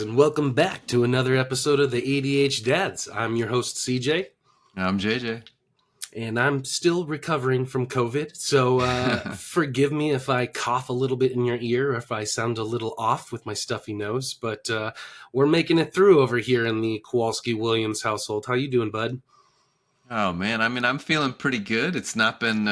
and welcome back to another episode of the ADH Dads. I'm your host, CJ. I'm JJ. And I'm still recovering from COVID, so forgive me if I cough a little bit in your ear or if I sound a little off with my stuffy nose, but we're making it through over here in the Kowalski-Williams household. How you doing, bud? Oh man, I'm feeling pretty good. It's not been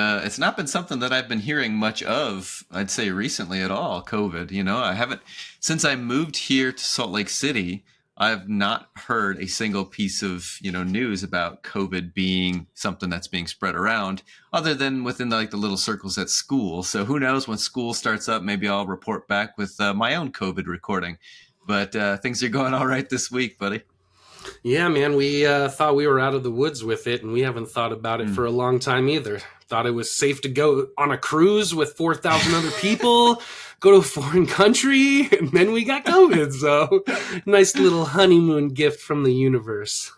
something that I've been hearing much of, I'd say recently at all, COVID. I haven't since I moved here to Salt Lake City, I've not heard a single piece of, news about COVID being something that's being spread around other than within the little circles at school. So who knows, when school starts up, maybe I'll report back with my own COVID recording. But things are going all right this week, buddy. Yeah, man, we thought we were out of the woods with it, and we haven't thought about it for a long time either. Thought it was safe to go on a cruise with 4,000 other people, go to a foreign country, and then we got COVID. So, nice little honeymoon gift from the universe.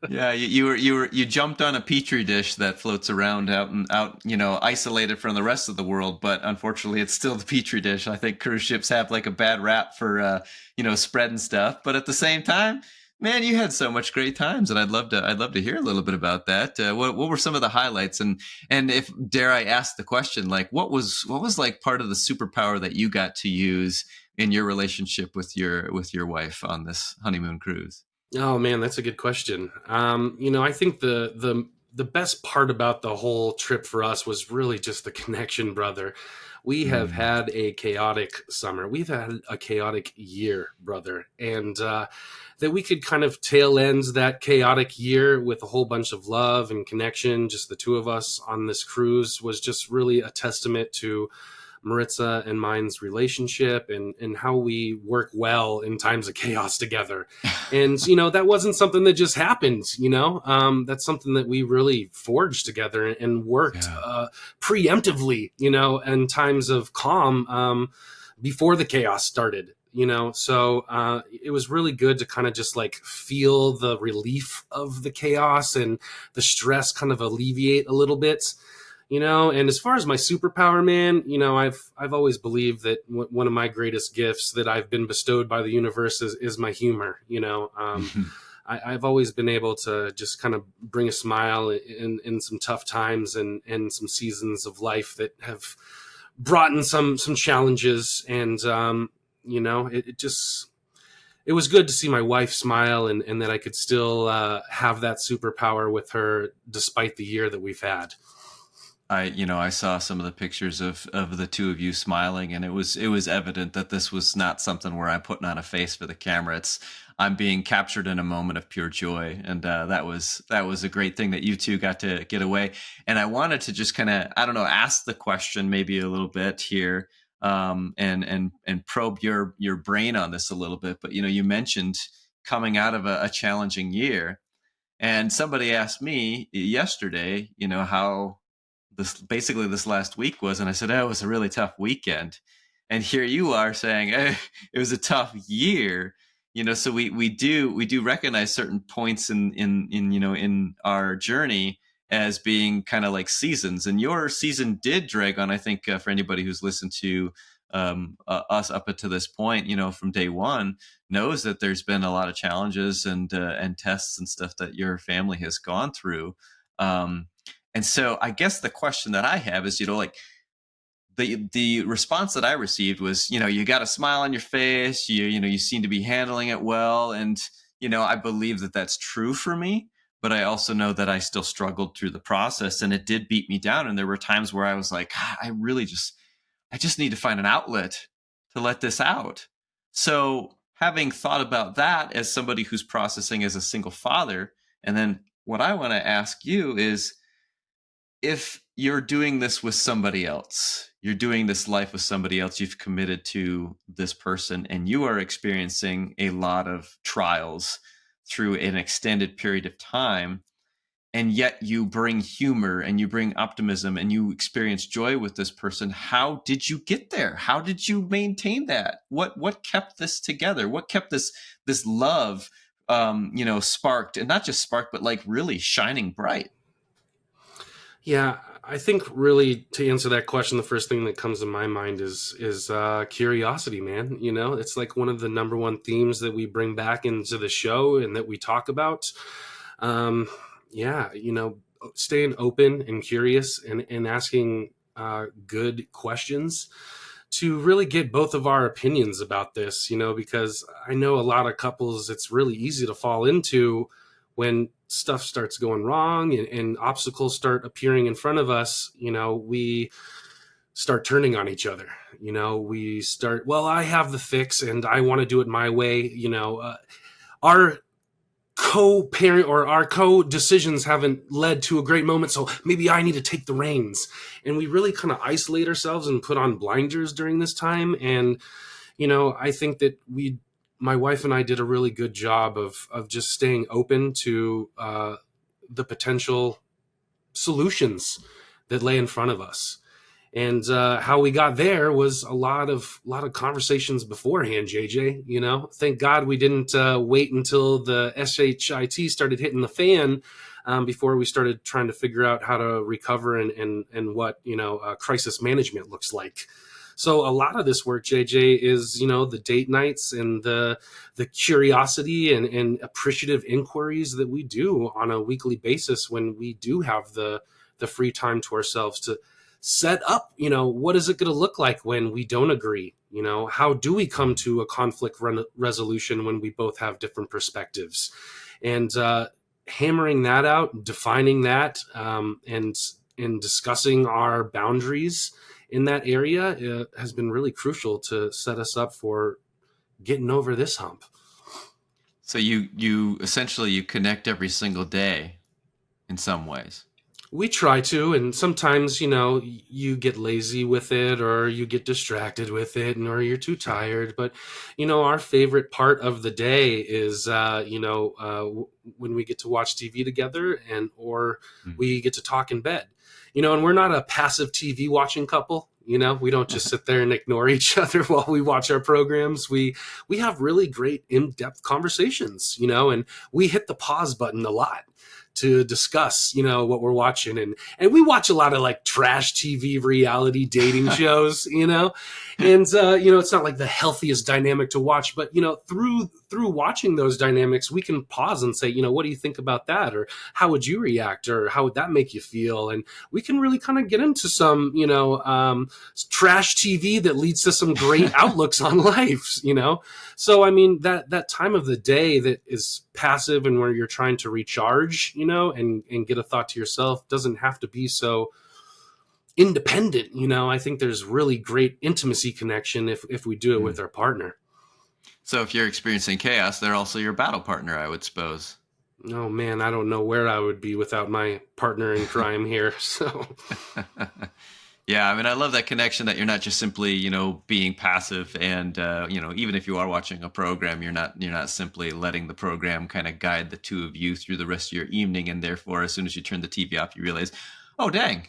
Yeah, you jumped on a petri dish that floats around out, isolated from the rest of the world. But unfortunately, it's still the petri dish. I think cruise ships have like a bad rap for spreading stuff. But at the same time, man, you had so much great times, and I'd love to hear a little bit about that. What were some of the highlights, and if dare I ask the question, like what was like part of the superpower that you got to use in your relationship with your wife on this honeymoon cruise? Oh man, that's a good question. I think the best part about the whole trip for us was really just the connection, brother. We have had a chaotic summer. We've had a chaotic year, brother, and that we could kind of tail end that chaotic year with a whole bunch of love and connection. Just the two of us on this cruise was just really a testament to Maritza and mine's relationship and how we work well in times of chaos together. And, that wasn't something that just happened, that's something that we really forged together and worked preemptively, in times of calm before the chaos started. So it was really good to kind of just like feel the relief of the chaos and the stress kind of alleviate a little bit. And as far as my superpower, man, I've always believed that one of my greatest gifts that I've been bestowed by the universe is my humor. I've always been able to just kind of bring a smile in some tough times and some seasons of life that have brought in some challenges. And, it was good to see my wife smile and that I could still have that superpower with her despite the year that we've had. I saw some of the pictures of the two of you smiling, and it was evident that this was not something where I'm putting on a face for the camera. I'm being captured in a moment of pure joy, and that was a great thing that you two got to get away. And I wanted to just kind of, I don't know, ask the question maybe a little bit here, and probe your brain on this a little bit. But you mentioned coming out of a challenging year, and somebody asked me yesterday, how this last week was, and I said, "Oh, it was a really tough weekend." And here you are saying, "Hey, it was a tough year." So we do recognize certain points in our journey as being kind of like seasons, and your season did drag on. I think for anybody who's listened to us up until this point, from day one, knows that there's been a lot of challenges and tests and stuff that your family has gone through. And so I guess the question that I have is, like the response that I received was, you got a smile on your face, you seem to be handling it well. And, I believe that that's true for me, but I also know that I still struggled through the process, and it did beat me down. And there were times where I was like, I just need to find an outlet to let this out. So having thought about that as somebody who's processing as a single father, and then what I want to ask you is, if you're doing this with somebody else, you're doing this life with somebody else, you've committed to this person, and you are experiencing a lot of trials through an extended period of time, and yet you bring humor and you bring optimism and you experience joy with this person. How did you get there? How did you maintain that? What kept this together? What kept this love sparked, and not just sparked, but like really shining bright? Yeah, I think really to answer that question, the first thing that comes to my mind is curiosity, man. You know, it's like one of the number one themes that we bring back into the show and that we talk about. Um, yeah, you know, staying open and curious and asking good questions to really get both of our opinions about this, you know, because I know a lot of couples, it's really easy to fall into when stuff starts going wrong and obstacles start appearing in front of us. You know, we start turning on each other. You know, we start, well, I have the fix and I want to do it my way. You know, our co-parent or our co-decisions haven't led to a great moment, so maybe I need to take the reins. And we really kind of isolate ourselves and put on blinders during this time. And you know, I think that my wife and I did a really good job of just staying open to the potential solutions that lay in front of us. And how we got there was a lot of conversations beforehand, JJ. You know, thank God we didn't wait until the shit started hitting the fan before we started trying to figure out how to recover and what, you know, crisis management looks like. So a lot of this work, JJ, is, you know, the date nights and the curiosity and appreciative inquiries that we do on a weekly basis when we do have the free time to ourselves to set up, you know, what is it going to look like when we don't agree? You know, how do we come to a conflict resolution when we both have different perspectives? And hammering that out, defining that, and discussing our boundaries in that area has been really crucial to set us up for getting over this hump. So you essentially you connect every single day in some ways. We try to, and sometimes, you know, you get lazy with it or you get distracted with it or you're too tired. But, you know, our favorite part of the day is, when we get to watch TV together or Mm. we get to talk in bed, you know, and we're not a passive TV watching couple. You know, we don't just sit there and ignore each other while we watch our programs. We have really great in-depth conversations, you know, and we hit the pause button a lot to discuss, you know, what we're watching. And we watch a lot of like trash TV reality dating shows, you know, and, you know, it's not like the healthiest dynamic to watch, but, you know, through watching those dynamics, we can pause and say, you know, what do you think about that? Or how would you react? Or how would that make you feel? And we can really kind of get into some, you know, trash TV that leads to some great outlooks on life, you know? So, I mean, that time of the day that is passive and where you're trying to recharge, you know, and get a thought to yourself doesn't have to be so independent. You know, I think there's really great intimacy connection if we do it with our partner. So if you're experiencing chaos, they're also your battle partner, I would suppose. Oh man, I don't know where I would be without my partner in crime here. So Yeah, I mean, I love that connection that you're not just simply, you know, being passive, and you know, even if you are watching a program, you're not simply letting the program kind of guide the two of you through the rest of your evening, and therefore, as soon as you turn the TV off, you realize, oh dang,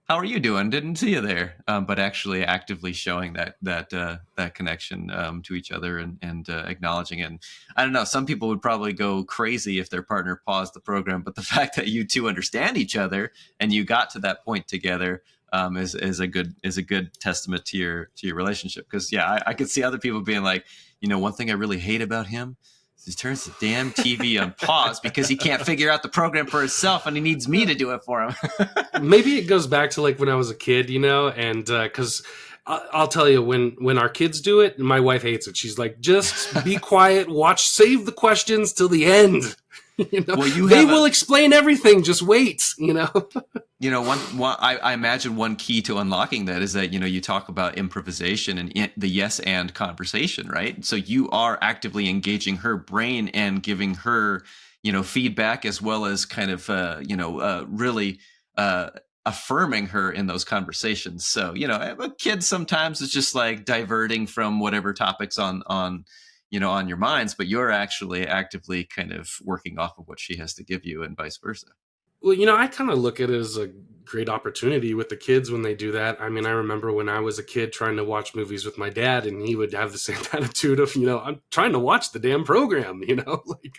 how are you doing? Didn't see you there. But actually, actively showing that connection to each other and acknowledging it. And I don't know, some people would probably go crazy if their partner paused the program, but the fact that you two understand each other and you got to that point together is a good testament to your relationship. Because yeah, I could see other people being like, you know, one thing I really hate about him is he turns the damn TV on pause because he can't figure out the program for himself and he needs me to do it for him. maybe it goes back to like when I was a kid, you know, and because I'll tell you, when our kids do it, my wife hates it. She's like, just be quiet, watch, save the questions till the end. You know, Well, they will explain everything. Just wait, you know. you know, I imagine one key to unlocking that is that, you know, you talk about improvisation and the yes and conversation, right? So you are actively engaging her brain and giving her, you know, feedback, as well as kind of, really affirming her in those conversations. So, you know, a kid sometimes is just like diverting from whatever topics on your minds, but you're actually actively kind of working off of what she has to give you and vice versa. Well, I kind of look at it as a great opportunity with the kids when they do that. I mean, I remember when I was a kid trying to watch movies with my dad, and he would have the same attitude of, I'm trying to watch the damn program, like.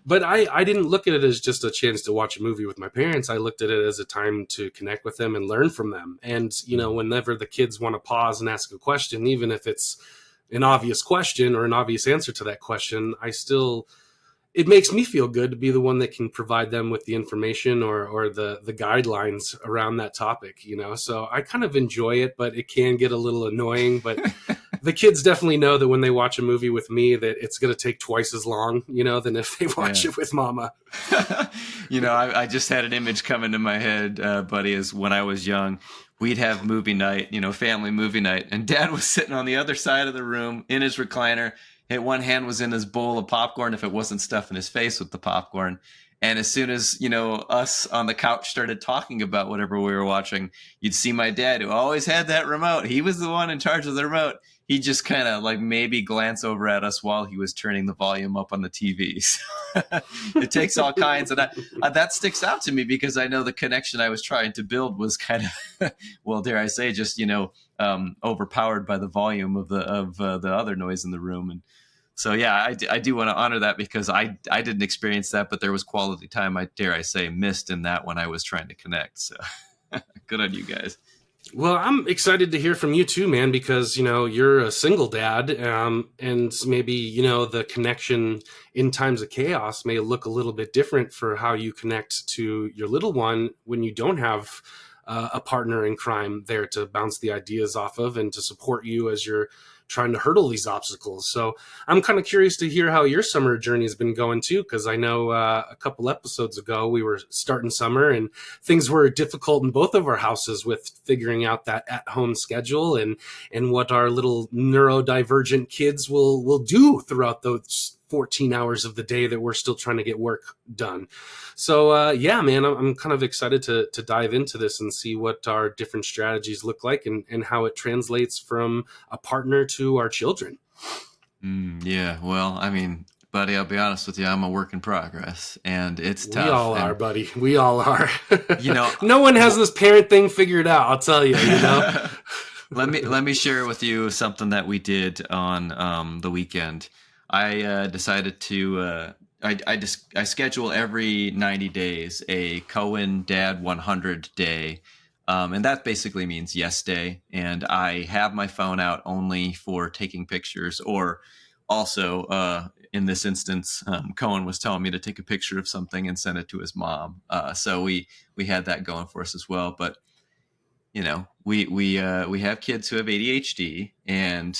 But I didn't look at it as just a chance to watch a movie with my parents. I looked at it as a time to connect with them and learn from them. And whenever the kids want to pause and ask a question, even if it's an obvious question or an obvious answer to that question, it makes me feel good to be the one that can provide them with the information or the guidelines around that topic, So I kind of enjoy it, but it can get a little annoying. But the kids definitely know that when they watch a movie with me, that it's going to take twice as long, than if they watch it with mama. I just had an image come into my head, buddy, as when I was young, we'd have movie night, family movie night, and Dad was sitting on the other side of the room in his recliner. One hand was in his bowl of popcorn if it wasn't stuffing his face with the popcorn. And as soon as, us on the couch started talking about whatever we were watching, you'd see my dad, who always had that remote. He was the one in charge of the remote. He'd just kind of like maybe glance over at us while he was turning the volume up on the TV. It takes all kinds. And that sticks out to me because I know the connection I was trying to build was kind of, well, dare I say, just, overpowered by the volume of the other noise in the room. And so, yeah, I do want to honor that because I didn't experience that, but there was quality time, dare I say, missed in that when I was trying to connect. So good on you guys. Well, I'm excited to hear from you too, man, because, you're a single dad, and maybe, the connection in times of chaos may look a little bit different for how you connect to your little one when you don't have a partner in crime there to bounce the ideas off of and to support you as you're trying to hurdle these obstacles. So I'm kind of curious to hear how your summer journey has been going too, because I know a couple episodes ago we were starting summer and things were difficult in both of our houses with figuring out that at-home schedule and what our little neurodivergent kids will do throughout those 14 hours of the day that we're still trying to get work done. So yeah, man, I'm kind of excited to dive into this and see what our different strategies look like and how it translates from a partner to our children. Yeah, well, I mean, buddy, I'll be honest with you, I'm a work in progress, and it's tough. We all are, buddy. We all are. No one has this parent thing figured out, I'll tell you, Let me share with you something that we did on the weekend. I decided to I schedule every 90 days a Cohen Dad 100 day. And that basically means yes day. And I have my phone out only for taking pictures, or also in this instance, Cohen was telling me to take a picture of something and send it to his mom. So we had that going for us as well. But we have kids who have ADHD, and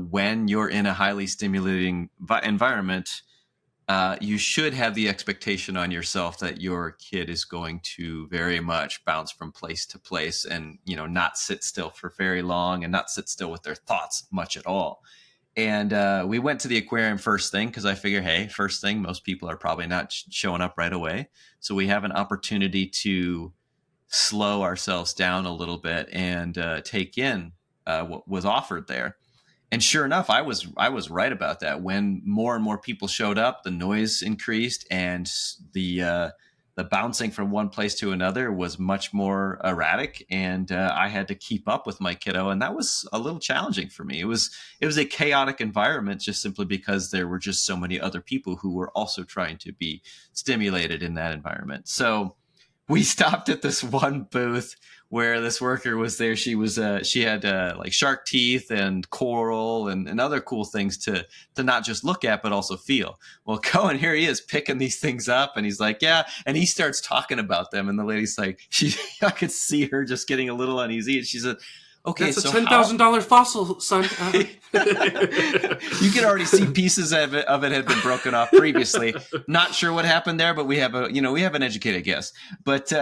when you're in a highly stimulating environment, you should have the expectation on yourself that your kid is going to very much bounce from place to place and, not sit still for very long and not sit still with their thoughts much at all. And we went to the aquarium first thing because I figure, hey, first thing, most people are probably not showing up right away. So we have an opportunity to slow ourselves down a little bit and take in what was offered there. And sure enough, I was right about that. When more and more people showed up, the noise increased, and the bouncing from one place to another was much more erratic. And I had to keep up with my kiddo, and that was a little challenging for me. It was a chaotic environment, just simply because there were just so many other people who were also trying to be stimulated in that environment. So we stopped at this one booth where this worker was there. She had like shark teeth and coral and other cool things to not just look at, but also feel. Well, Cohen, here he is picking these things up, and he's like, yeah. And he starts talking about them. And the lady's like, I could see her just getting a little uneasy. And she said, okay, that's a $10,000 fossil, son. You can already see pieces of it had been broken off previously. Not sure what happened there, but we have an educated guess. But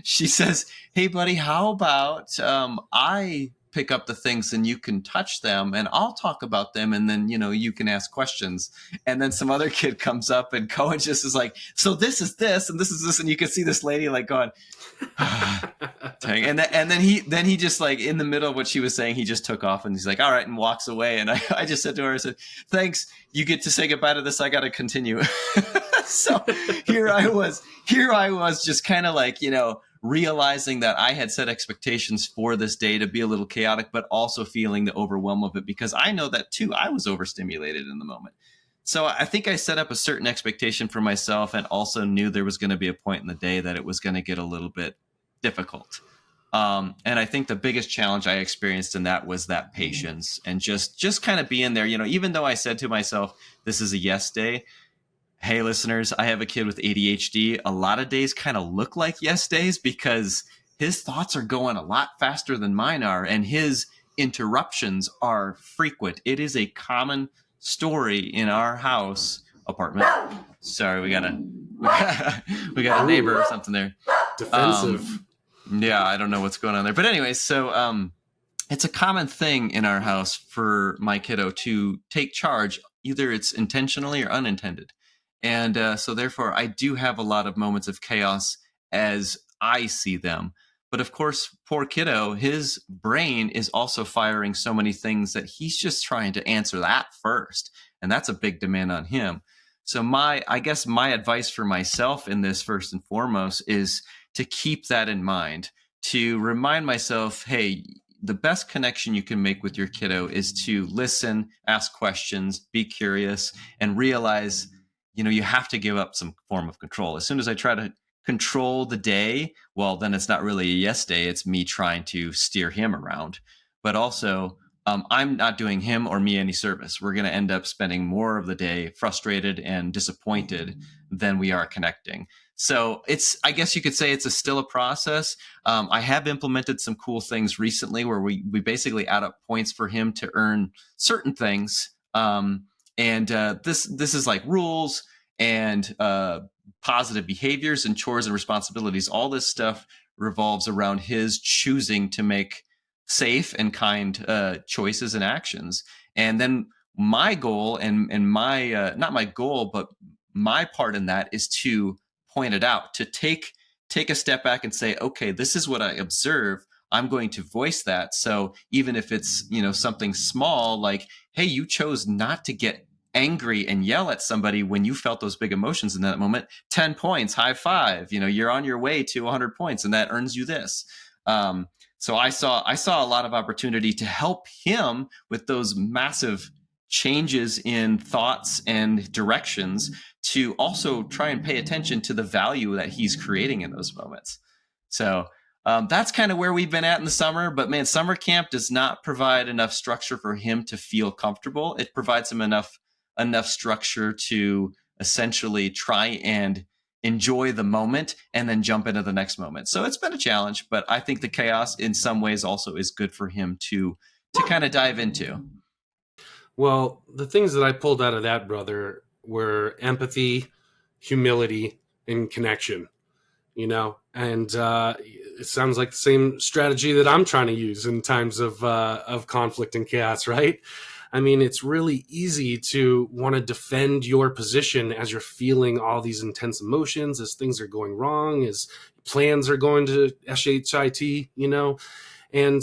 she says, "Hey, buddy, how about I pick up the things and you can touch them and I'll talk about them, and then you can ask questions." And then some other kid comes up, and Cohen just is like, "So this is this and this is this," and you can see this lady like going, dang. And then he just, like, in the middle of what she was saying, he just took off and he's like, all right, and walks away. And I just said to her, I said, thanks, you get to say goodbye to this, I got to continue. So here I was just kind of like, realizing that I had set expectations for this day to be a little chaotic, but also feeling the overwhelm of it, because I know that too, I was overstimulated in the moment. So I think I set up a certain expectation for myself, and also knew there was going to be a point in the day that it was going to get a little bit difficult. And I think the biggest challenge I experienced in that was that patience, and just kind of being there, even though I said to myself, this is a yes day. Hey, listeners, I have a kid with ADHD. A lot of days kind of look like yes days, because his thoughts are going a lot faster than mine are, and his interruptions are frequent. It is a common story in our house apartment. Sorry, we got a neighbor or something there. Defensive. Yeah, I don't know what's going on there. But anyway, so it's a common thing in our house for my kiddo to take charge. Either it's intentionally or unintended. And so therefore, I do have a lot of moments of chaos as I see them. But of course, poor kiddo, his brain is also firing so many things that he's just trying to answer that first. And that's a big demand on him. So I guess my advice for myself in this, first and foremost, is to keep that in mind, to remind myself, hey, the best connection you can make with your kiddo is to listen, ask questions, be curious, and realize, you have to give up some form of control. As soon as I try to control the day, well, then it's not really a yes day. It's me trying to steer him around. But also, I'm not doing him or me any service. We're going to end up spending more of the day frustrated and disappointed than we are connecting. So I guess you could say it's still a process. I have implemented some cool things recently where we basically add up points for him to earn certain things. And this is like rules and positive behaviors and chores and responsibilities. All this stuff revolves around his choosing to make safe and kind choices and actions. And then my goal and my not my goal, but my part in that is to point it out, to take a step back and say, okay, this is what I observe. I'm going to voice that. So even if it's, something small, like, hey, you chose not to get angry and yell at somebody when you felt those big emotions in that moment, 10 points, high five, you're on your way to 100 points, and that earns you this. So I saw a lot of opportunity to help him with those massive changes in thoughts and directions, to also try and pay attention to the value that he's creating in those moments. So that's kind of where we've been at in the summer. But man, summer camp does not provide enough structure for him to feel comfortable. It provides him enough structure to essentially try and enjoy the moment and then jump into the next moment. So it's been a challenge, but I think the chaos in some ways also is good for him to kind of dive into. Well, the things that I pulled out of that, brother, were empathy, humility, and connection. And it sounds like the same strategy that I'm trying to use in times of conflict and chaos, right? I mean, it's really easy to want to defend your position as you're feeling all these intense emotions, as things are going wrong, as plans are going to SHIT, and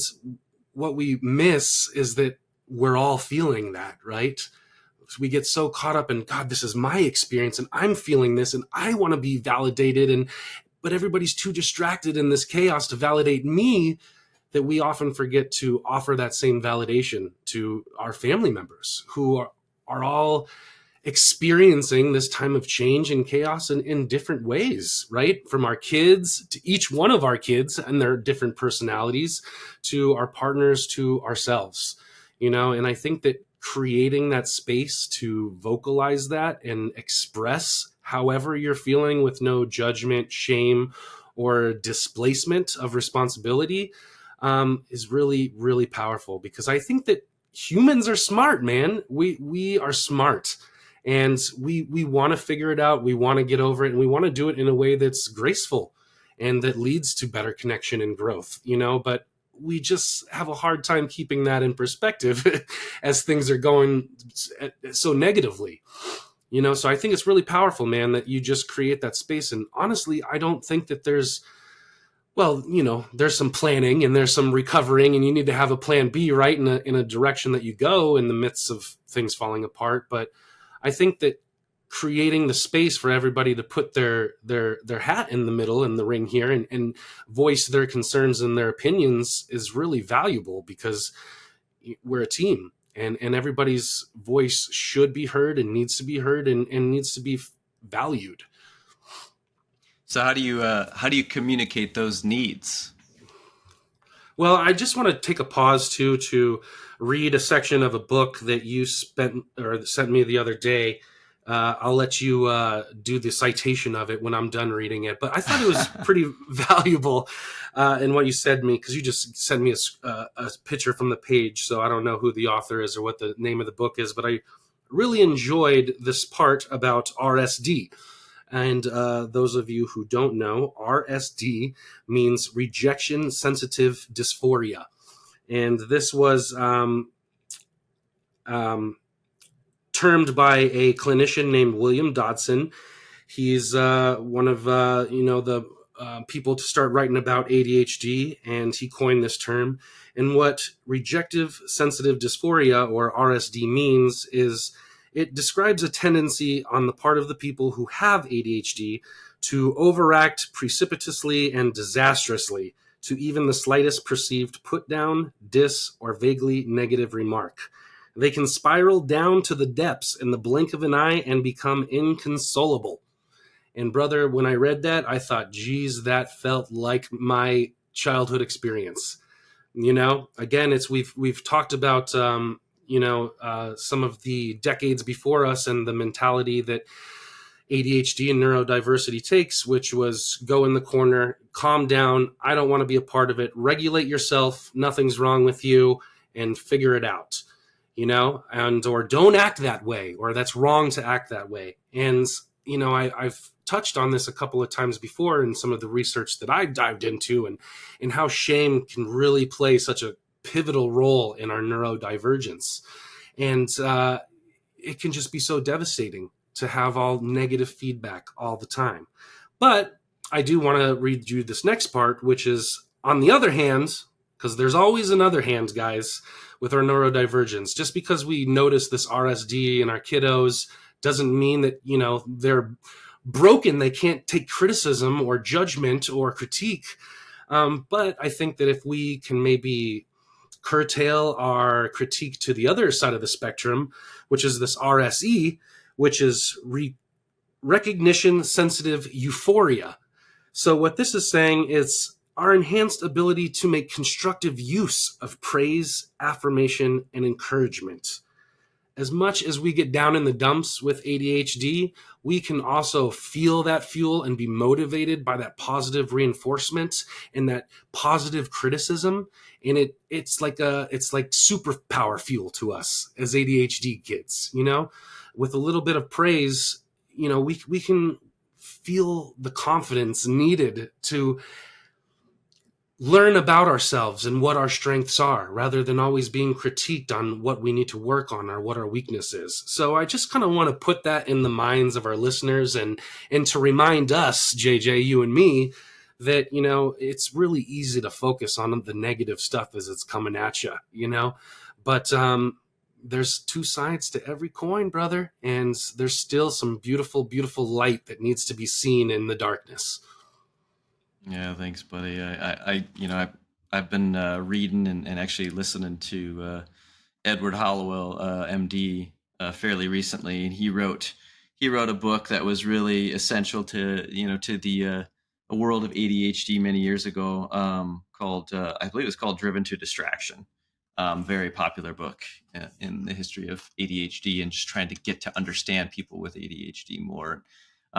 what we miss is that we're all feeling that, right? We get so caught up in, God, this is my experience and I'm feeling this and I want to be validated, but everybody's too distracted in this chaos to validate me, that we often forget to offer that same validation to our family members who are all experiencing this time of change and chaos in different ways, right? From our kids to each one of our kids and their different personalities, to our partners, to ourselves, and I think that creating that space to vocalize that and express however you're feeling with no judgment, shame, or displacement of responsibility is really, really powerful, because I think that humans are smart, man. We are smart, and we want to figure it out. We want to get over it, and we want to do it in a way that's graceful and that leads to better connection and growth, but we just have a hard time keeping that in perspective as things are going so negatively, so I think it's really powerful, man, that you just create that space. And honestly, I don't think that there's some planning and there's some recovering, and you need to have a plan B, right, in a direction that you go in the midst of things falling apart. But I think that creating the space for everybody to put their hat in the middle in the ring here, and voice their concerns and their opinions is really valuable, because we're a team, and everybody's voice should be heard and needs to be heard, and needs to be valued. So how do you communicate those needs? Well, I just want to take a pause too to read a section of a book that you spent or sent me the other day. I'll let you do the citation of it when I'm done reading it. But I thought it was pretty valuable in what you said to me, because you just sent me a picture from the page, so I don't know who the author is or what the name of the book is. But I really enjoyed this part about RSD. And those of you who don't know, RSD means rejection sensitive dysphoria. And this was um, termed by a clinician named William Dodson. He's one of the people to start writing about ADHD, and he coined this term. And what rejective sensitive dysphoria, or RSD, means is it describes a tendency on the part of the people who have ADHD to overact precipitously and disastrously to even the slightest perceived put down, diss, or vaguely negative remark. They can spiral down to the depths in the blink of an eye and become inconsolable. And brother, when I read that, I thought, geez, that felt like my childhood experience. Again, it's we've talked about some of the decades before us, and the mentality that ADHD and neurodiversity takes, which was go in the corner, calm down, I don't want to be a part of it, regulate yourself, nothing's wrong with you, and figure it out. And or don't act that way, or that's wrong to act that way. And I've touched on this a couple of times before in some of the research that I've dived into, and how shame can really play such a pivotal role in our neurodivergence. And it can just be so devastating to have all negative feedback all the time. But I do want to read you this next part, which is, on the other hand, because there's always another hand, guys, with our neurodivergence. Just because we notice this RSD in our kiddos doesn't mean that, they're broken. They can't take criticism or judgment or critique. But I think that if we can maybe curtail our critique to the other side of the spectrum, which is this RSE, which is recognition sensitive euphoria. So what this is saying is our enhanced ability to make constructive use of praise, affirmation, and encouragement. As much as we get down in the dumps with ADHD, we can also feel that fuel and be motivated by that positive reinforcement and that positive criticism. And it's like superpower fuel to us as ADHD kids, with a little bit of praise, we can feel the confidence needed to learn about ourselves and what our strengths are, rather than always being critiqued on what we need to work on or what our weakness is. So I just kind of want to put that in the minds of our listeners, and to remind us, JJ, you and me, that, it's really easy to focus on the negative stuff as it's coming at you, but there's two sides to every coin, brother. And there's still some beautiful, beautiful light that needs to be seen in the darkness. Yeah, thanks, buddy. I've been reading and actually listening to Edward Hollowell, MD, fairly recently, and he wrote a book that was really essential to the a world of ADHD many years ago, called I believe it was called Driven to Distraction. Very popular book in the history of ADHD, and just trying to get to understand people with ADHD more.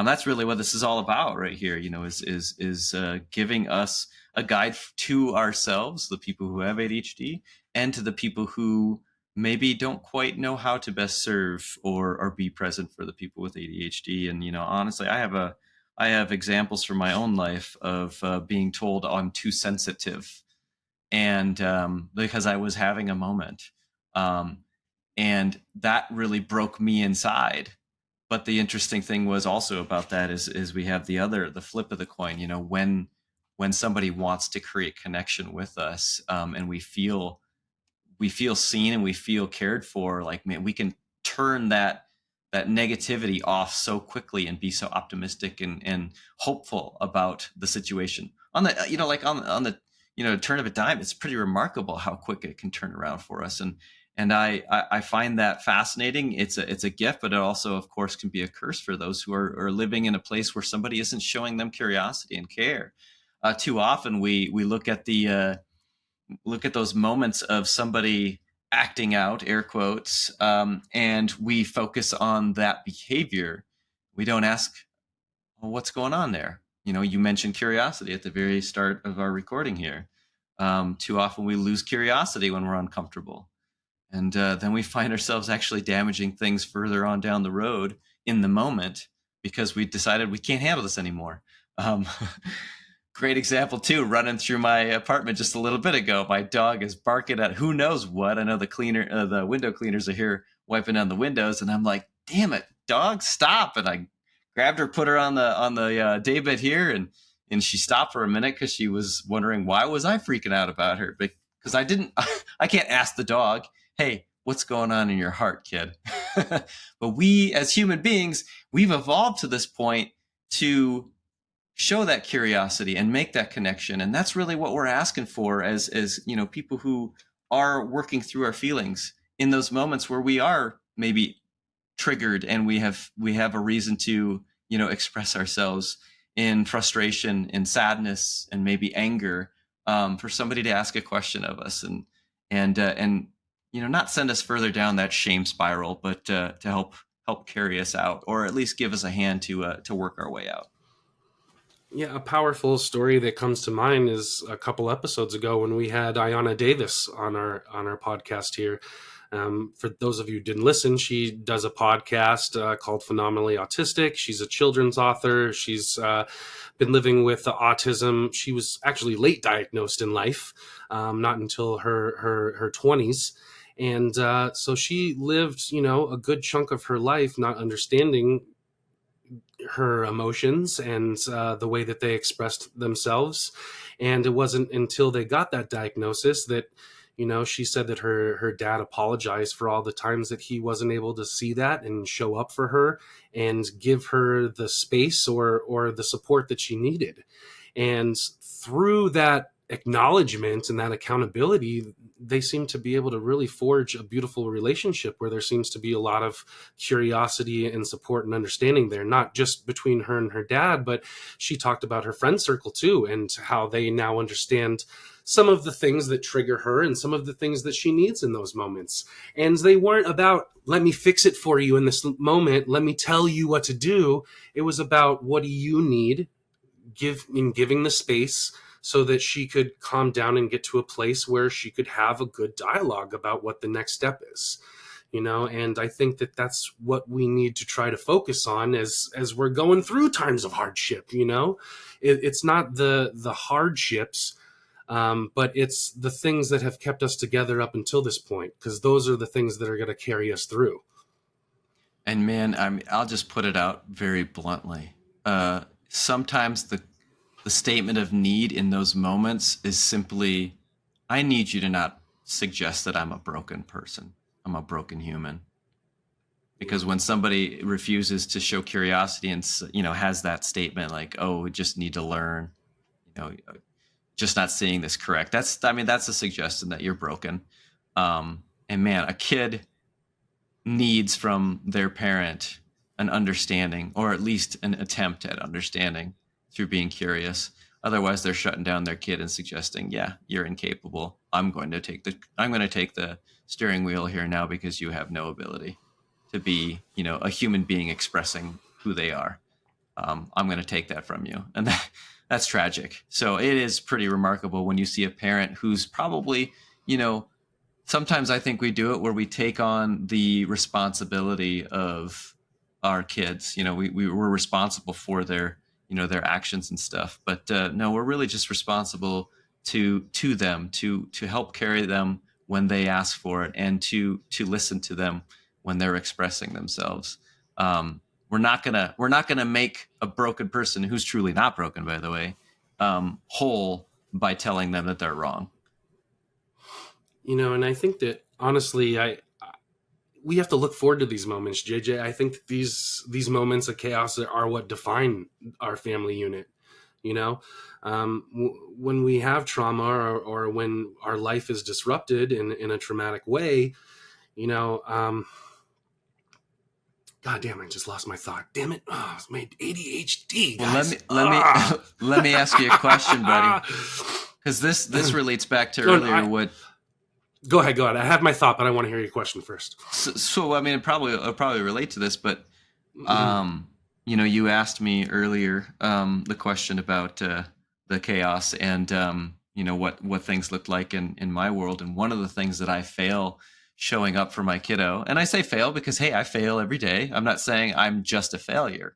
That's really what this is all about right here, is giving us a guide to ourselves, the people who have ADHD, and to the people who maybe don't quite know how to best serve or be present for the people with ADHD. And, honestly, I have examples from my own life of being told I'm too sensitive, and because I was having a moment. And that really broke me inside. But the interesting thing was also about that is we have the flip of the coin. When somebody wants to create connection with us, and we feel seen and we feel cared for, like, man, we can turn that that negativity off so quickly and be so optimistic and hopeful about the situation. On the like on the turn of a dime, it's pretty remarkable how quick it can turn around for us. And I find that fascinating. It's a gift, but it also, of course, can be a curse for those who are living in a place where somebody isn't showing them curiosity and care. Too often we look at those moments of somebody acting out, air quotes, and we focus on that behavior. We don't ask, well, what's going on there? You mentioned curiosity at the very start of our recording here. Too often we lose curiosity when we're uncomfortable. And then we find ourselves actually damaging things further on down the road in the moment because we decided we can't handle this anymore. Great example too, running through my apartment just a little bit ago. My dog is barking at who knows what. I know the window cleaners are here wiping down the windows, and I'm like, "Damn it, dog, stop!" And I grabbed her, put her on the daybed here, and she stopped for a minute because she was wondering why was I freaking out about her, because I can't ask the dog, "Hey, what's going on in your heart, kid?" But we as human beings, we've evolved to this point to show that curiosity and make that connection. And that's really what we're asking for as people who are working through our feelings in those moments where we are maybe triggered and we have a reason to express ourselves in frustration, in sadness, and maybe anger, for somebody to ask a question of us and not send us further down that shame spiral, but to help carry us out, or at least give us a hand to work our way out. Yeah, a powerful story that comes to mind is a couple episodes ago when we had Ayanna Davis on our podcast here. For those of you who didn't listen, she does a podcast called Phenomenally Autistic. She's a children's author. She's been living with autism. She was actually late diagnosed in life, not until her 20s. And so she lived, a good chunk of her life not understanding her emotions and the way that they expressed themselves. And it wasn't until they got that diagnosis that, she said that her dad apologized for all the times that he wasn't able to see that and show up for her and give her the space or the support that she needed. And through that acknowledgement and that accountability, they seem to be able to really forge a beautiful relationship where there seems to be a lot of curiosity and support and understanding there, not just between her and her dad, but she talked about her friend circle too, and how they now understand some of the things that trigger her and some of the things that she needs in those moments. And they weren't about, let me fix it for you in this moment, let me tell you what to do. It was about, what do you need? Giving the space so that she could calm down and get to a place where she could have a good dialogue about what the next step is. And I think that that's what we need to try to focus on as we're going through times of hardship. It's not the hardships, but it's the things that have kept us together up until this point, because those are the things that are going to carry us through. And man, I'll just put it out very bluntly. Sometimes the statement of need in those moments is simply, I need you to not suggest that I'm a broken person. I'm a broken human. Because when somebody refuses to show curiosity and has that statement like, oh, we just need to learn, just not seeing this correct, that's a suggestion that you're broken. And man, a kid needs from their parent an understanding, or at least an attempt at understanding through being curious. Otherwise, they're shutting down their kid and suggesting, yeah, you're incapable. I'm going to take the steering wheel here now because you have no ability to be, a human being expressing who they are. I'm going to take that from you. And that's tragic. So it is pretty remarkable when you see a parent who's probably, sometimes I think we do it where we take on the responsibility of our kids. We're responsible for their actions and stuff, but no, we're really just responsible to them, to help carry them when they ask for it, and to listen to them when they're expressing themselves. We're not gonna make a broken person, who's truly not broken, by the way, whole by telling them that they're wrong. And I think that honestly, we have to look forward to these moments, JJ. I think that these moments of chaos are what define our family unit. You know, when we have trauma, or when our life is disrupted in a traumatic way, you know, God damn, I just lost my thought. Damn it. Oh, it's my ADHD, Well, guys. let me ask you a question, buddy, because this relates back to earlier. Go ahead. I have my thought, but I want to hear your question first. So I mean, it'll probably relate to this, but you know, you asked me earlier the question about the chaos and you know, what things look like in my world, and one of the things that I fail showing up for my kiddo, and I say fail because, hey, I fail every day. I'm not saying I'm just a failure,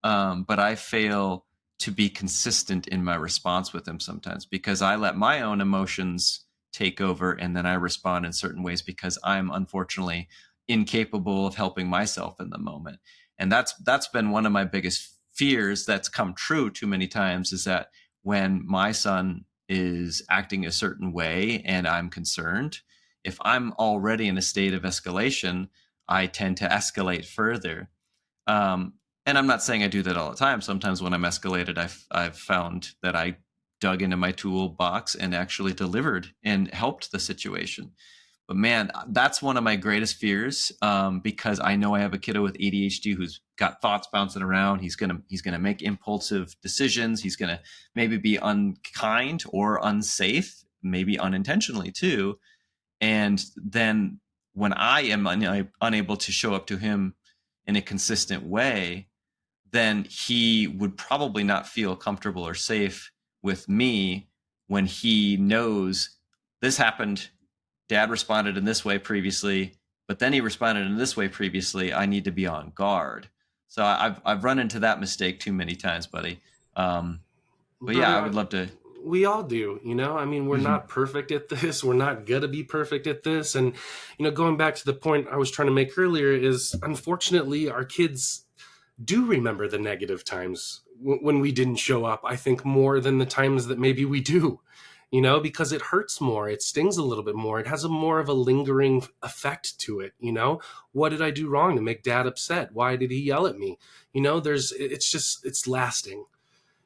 but I fail to be consistent in my response with him sometimes, because I let my own emotions take over, and then I respond in certain ways because I'm unfortunately incapable of helping myself in the moment. And that's been one of my biggest fears that's come true too many times, is that when my son is acting a certain way and I'm concerned, if I'm already in a state of escalation, I tend to escalate further. And I'm not saying I do that all the time. Sometimes when I'm escalated, I've found that I dug into my toolbox and actually delivered and helped the situation. But man, that's one of my greatest fears, because I know I have a kiddo with ADHD who's got thoughts bouncing around. He's gonna make impulsive decisions. He's gonna maybe be unkind or unsafe, maybe unintentionally too. And then when I am unable to show up to him in a consistent way, then he would probably not feel comfortable or safe with me when he knows this happened. Dad responded in this way previously, but then he responded in this way previously. I need to be on guard. So I've run into that mistake too many times, buddy. But yeah, Brother, I would love to. we all do, you know. I mean, we're not perfect at this. We're not gonna be perfect at this. And you know, going back to the point I was trying to make earlier, is unfortunately our kids do remember the negative times when we didn't show up, I think, more than the times that maybe we do, you know, because it hurts more, it stings a little bit more, it has a more of a lingering effect to it. You know, what did I do wrong to make dad upset? Why did he yell at me? You know, it's lasting,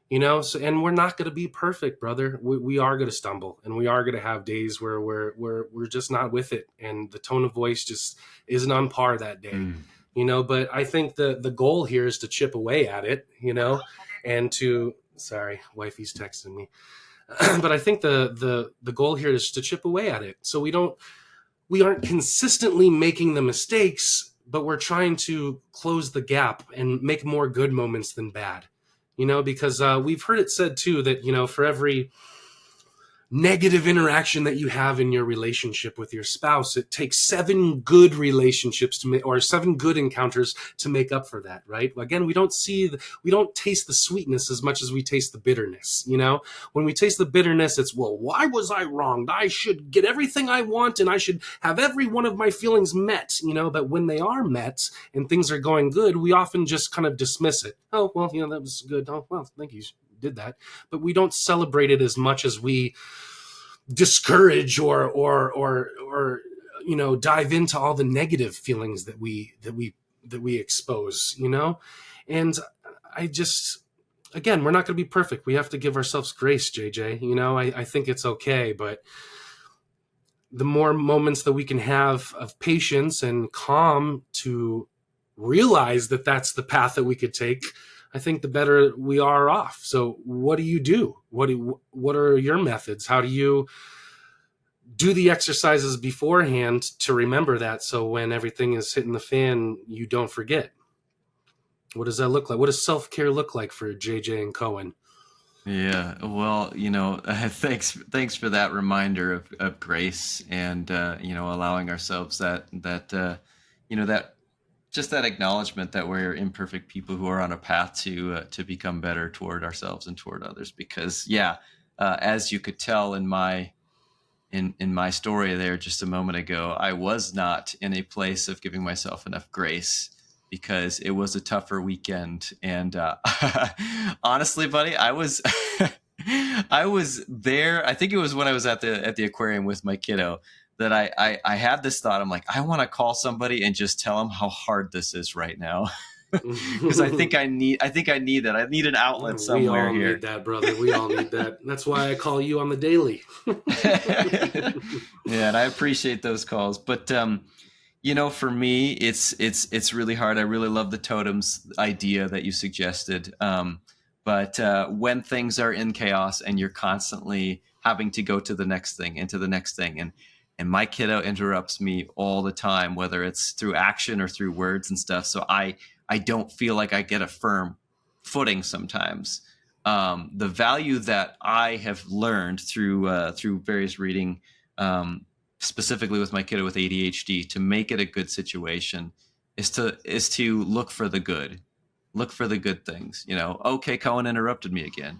you know. So, and we're not going to be perfect, brother. We are going to stumble, and we are going to have days where we're just not with it, and the tone of voice just isn't on par that day. You know, but I think the goal here is to chip away at it, you know, and to, sorry, wifey's texting me. But I think the goal here is to chip away at it, so we aren't consistently making the mistakes, but we're trying to close the gap and make more good moments than bad, you know, because we've heard it said too that, you know, for every negative interaction that you have in your relationship with your spouse, it takes 7 good relationships to make, or 7 good encounters to make up for that, right? Again, we don't taste the sweetness as much as we taste the bitterness. You know, when we taste the bitterness, it's, well, why was I wronged? I should get everything I want, and I should have every one of my feelings met, you know. But when they are met and things are going good, we often just kind of dismiss it. Oh, well, you know, that was good. Oh, well, thank you, did that. But we don't celebrate it as much as we discourage or you know, dive into all the negative feelings that we expose, you know. And I just, again, we're not going to be perfect. We have to give ourselves grace, JJ. You know, I think it's okay, but the more moments that we can have of patience and calm to realize that that's the path that we could take, I think the better we are off. So what do you do? What are your methods? How do you do the exercises beforehand to remember that, so when everything is hitting the fan, you don't forget? What does that look like? What does self-care look like for JJ and Cohen? Yeah, well, you know, thanks for that reminder of grace, and you know, allowing ourselves you know, that just that acknowledgement that we're imperfect people who are on a path to become better toward ourselves and toward others. Because yeah, as you could tell in my story there just a moment ago, I was not in a place of giving myself enough grace, because it was a tougher weekend. And honestly, buddy, I was I was there. I think it was when I was at the aquarium with my kiddo. that I had this thought. I'm like, I want to call somebody and just tell them how hard this is right now. Because I think I need that. I need an outlet We somewhere all need here. that, brother. We all need that. That's why I call you on the daily. Yeah, and I appreciate those calls. But for me, it's really hard. I really love the totems idea that you suggested. But when things are in chaos and you're constantly having to go to the next thing, into the next thing, and my kiddo interrupts me all the time, whether it's through action or through words and stuff. So I don't feel like I get a firm footing sometimes. The value that I have learned through various reading, specifically with my kiddo with ADHD, to make it a good situation is to look for the good, look for the good things. Okay, Cohen interrupted me again,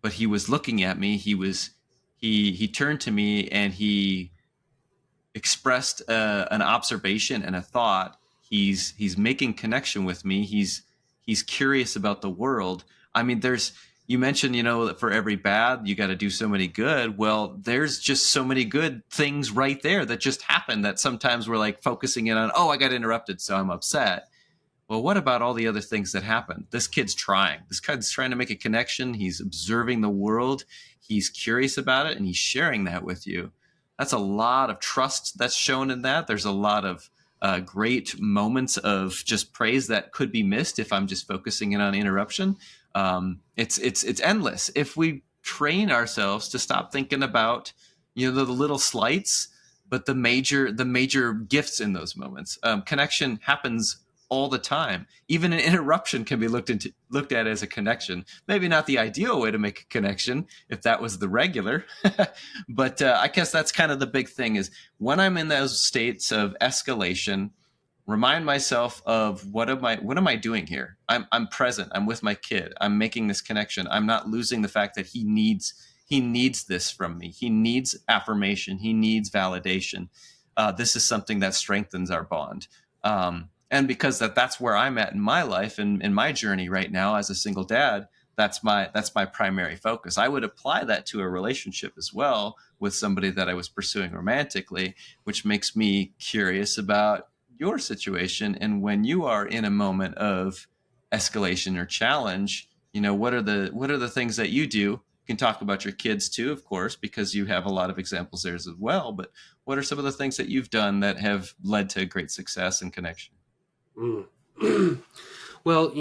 but he was looking at me. He turned to me and he expressed an observation and a thought. He's making connection with me. He's curious about the world. I mean, you mentioned, that for every bad you got to do so many good. Well, there's just so many good things right there that just happen that sometimes we're like focusing in on, oh, I got interrupted, so I'm upset. Well, what about all the other things that happen? This kid's trying. This kid's trying to make a connection. He's observing the world. He's curious about it, and he's sharing that with you. That's a lot of trust that's shown in that. There's a lot of great moments of just praise that could be missed if I'm just focusing in on interruption. It's endless if we train ourselves to stop thinking about the little slights, but the major gifts in those moments. Connection happens all the time. Even an interruption can be looked at as a connection. Maybe not the ideal way to make a connection if that was the regular, but I guess that's kind of the big thing is when I'm in those states of escalation, remind myself of what am I doing here? I'm present. I'm with my kid. I'm making this connection. I'm not losing the fact that he needs this from me. He needs affirmation. He needs validation. This is something that strengthens our bond. And because that's where I'm at in my life and in my journey right now as a single dad, that's my primary focus. I would apply that to a relationship as well with somebody that I was pursuing romantically, which makes me curious about your situation. And when you are in a moment of escalation or challenge, what are the things that you do? You can talk about your kids too, of course, because you have a lot of examples there as well. But what are some of the things that you've done that have led to great success and connection? Mm. Well,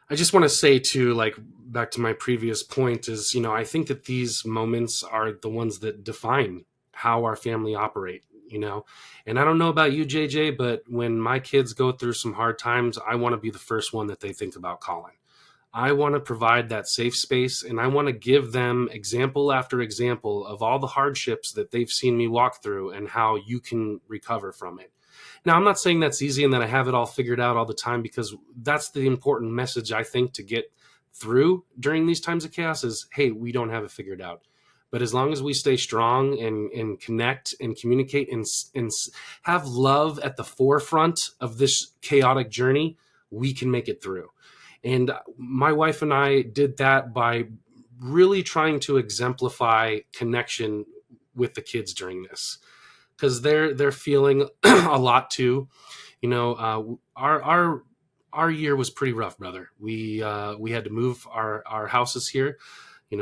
I just want to say too, like back to my previous point is, I think that these moments are the ones that define how our family operate, and I don't know about you, JJ, but when my kids go through some hard times, I want to be the first one that they think about calling. I want to provide that safe space, and I want to give them example after example of all the hardships that they've seen me walk through and how you can recover from it. Now, I'm not saying that's easy and that I have it all figured out all the time, because that's the important message I think to get through during these times of chaos is, hey, we don't have it figured out. But as long as we stay strong and connect and communicate and have love at the forefront of this chaotic journey, we can make it through. And my wife and I did that by really trying to exemplify connection with the kids during this, because they're feeling a lot too. Our year was pretty rough, brother. We had to move our houses here.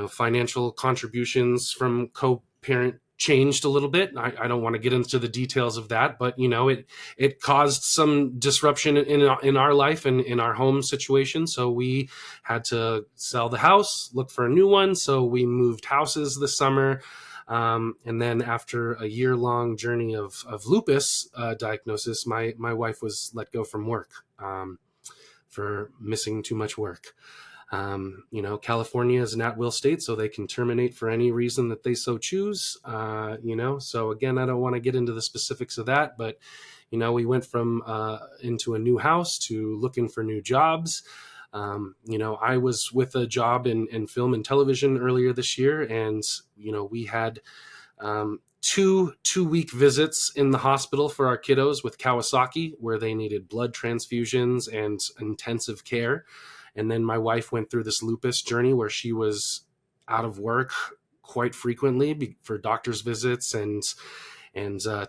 Financial contributions from co-parent changed a little bit. I don't want to get into the details of that, but it caused some disruption in our life and in our home situation. So we had to sell the house, look for a new one. So we moved houses this summer. And then after a year-long journey of lupus diagnosis, my wife was let go from work for missing too much work. California is an at-will state, so they can terminate for any reason that they so choose. So again, I don't want to get into the specifics of that, but we went from into a new house to looking for new jobs. I was with a job in film and television earlier this year, and we had 2-week visits in the hospital for our kiddos with Kawasaki, where they needed blood transfusions and intensive care. And then my wife went through this lupus journey where she was out of work quite frequently for doctor's visits and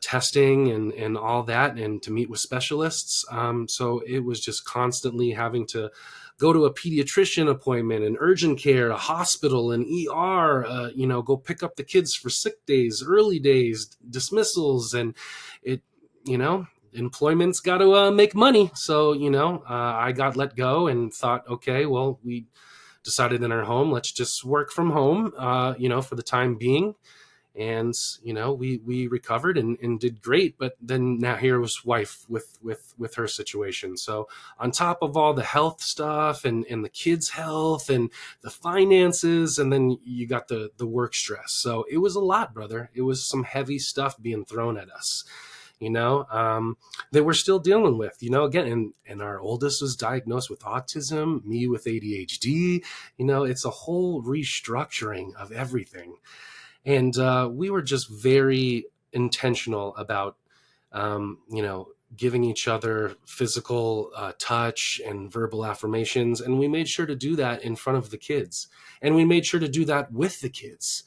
testing and all that, and to meet with specialists. So it was just constantly having to go to a pediatrician appointment, an urgent care, a hospital, an ER, go pick up the kids for sick days, early days, dismissals. And it, employment's got to make money. So, I got let go and thought, okay, well, we decided in our home, let's just work from home, for the time being. And we recovered and did great. But then now here was wife with her situation. So on top of all the health stuff and the kids' health and the finances, and then you got the work stress. So it was a lot, brother. It was some heavy stuff being thrown at us, that we're still dealing with, again. And our oldest was diagnosed with autism, me with ADHD. It's a whole restructuring of everything. And we were just very intentional about, giving each other physical touch and verbal affirmations. And we made sure to do that in front of the kids. And we made sure to do that with the kids.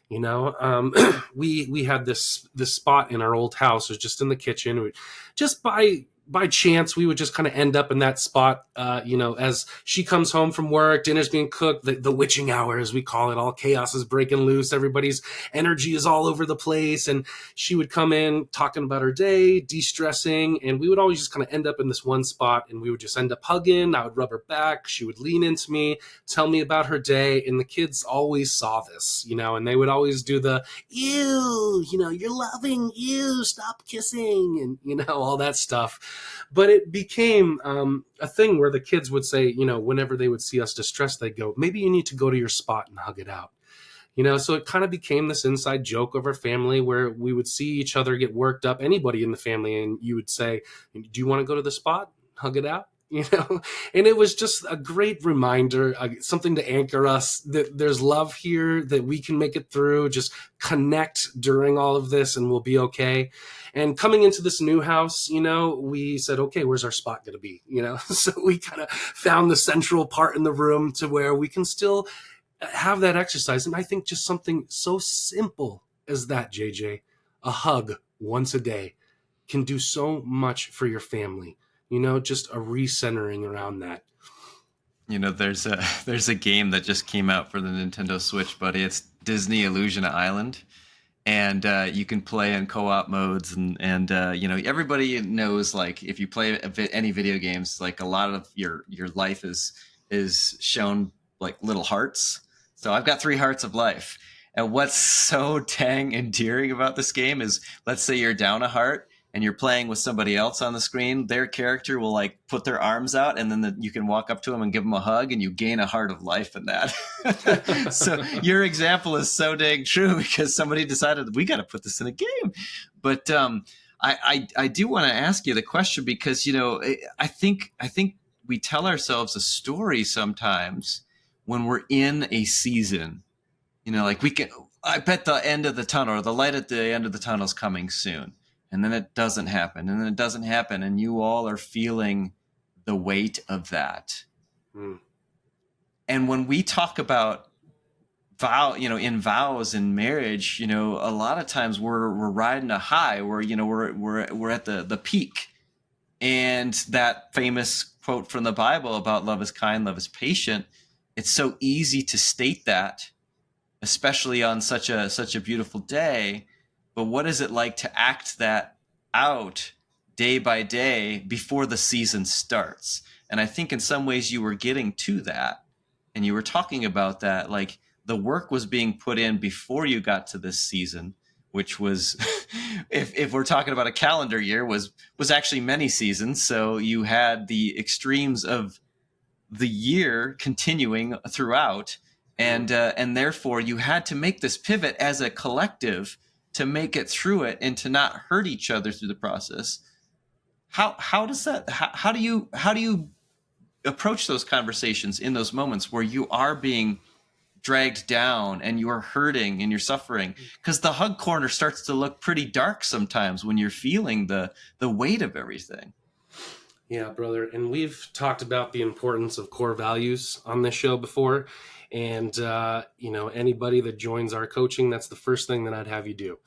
We had this spot in our old house. It was just in the kitchen. Just by chance, we would just kind of end up in that spot, as she comes home from work, dinner's being cooked, the witching hour, as we call it, all chaos is breaking loose. Everybody's energy is all over the place. And she would come in talking about her day, de-stressing. And we would always just kind of end up in this one spot, and we would just end up hugging. I would rub her back. She would lean into me, tell me about her day. And the kids always saw this, and they would always do the, ew, you're loving, ew, stop kissing, and, all that stuff. But it became a thing where the kids would say, whenever they would see us distressed, they'd go, maybe you need to go to your spot and hug it out. So it kind of became this inside joke of our family where we would see each other get worked up, anybody in the family, and you would say, do you want to go to the spot, hug it out? And it was just a great reminder, something to anchor us that there's love here, that we can make it through, just connect during all of this and we'll be okay. And coming into this new house, we said, okay, where's our spot going to be? So we kind of found the central part in the room to where we can still have that exercise. And I think just something so simple as that, JJ, a hug once a day can do so much for your family. Just a recentering around that. There's a game that just came out for the Nintendo Switch, buddy. It's Disney Illusion Island, and you can play in co-op modes, and everybody knows, like, if you play any video games, like, a lot of your life is shown like little hearts. So I've got 3 hearts of life, and what's so dang endearing about this game is, let's say you're down a heart and you're playing with somebody else on the screen, their character will, like, put their arms out, and then you can walk up to them and give them a hug, and you gain a heart of life in that. So your example is so dang true, because somebody decided, we got to put this in a game. But I do want to ask you the question, because I think we tell ourselves a story sometimes when we're in a season. Like, I bet the end of the tunnel, or the light at the end of the tunnel, is coming soon. And then it doesn't happen, and then it doesn't happen, and you all are feeling the weight of that. Mm. And when we talk about in vows in marriage, a lot of times we're riding a high, where we're at the peak, and that famous quote from the Bible about love is kind, love is patient. It's so easy to state that, especially on such a beautiful day. But what is it like to act that out day by day before the season starts? And I think in some ways you were getting to that, and you were talking about that, like, the work was being put in before you got to this season, which was, if we're talking about a calendar year, was actually many seasons. So you had the extremes of the year continuing throughout, and therefore you had to make this pivot as a collective to make it through it and to not hurt each other through the process. How does that, how do you approach those conversations in those moments where you are being dragged down and you are hurting and you're suffering? Because the hug corner starts to look pretty dark sometimes when you're feeling the weight of everything. Yeah, brother. And we've talked about the importance of core values on this show before. And, anybody that joins our coaching, that's the first thing that I'd have you do.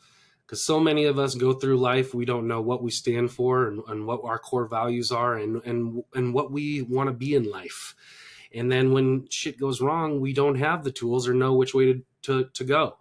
Because so many of us go through life, we don't know what we stand for and what our core values are and what we want to be in life. And then when shit goes wrong, we don't have the tools or know which way to go.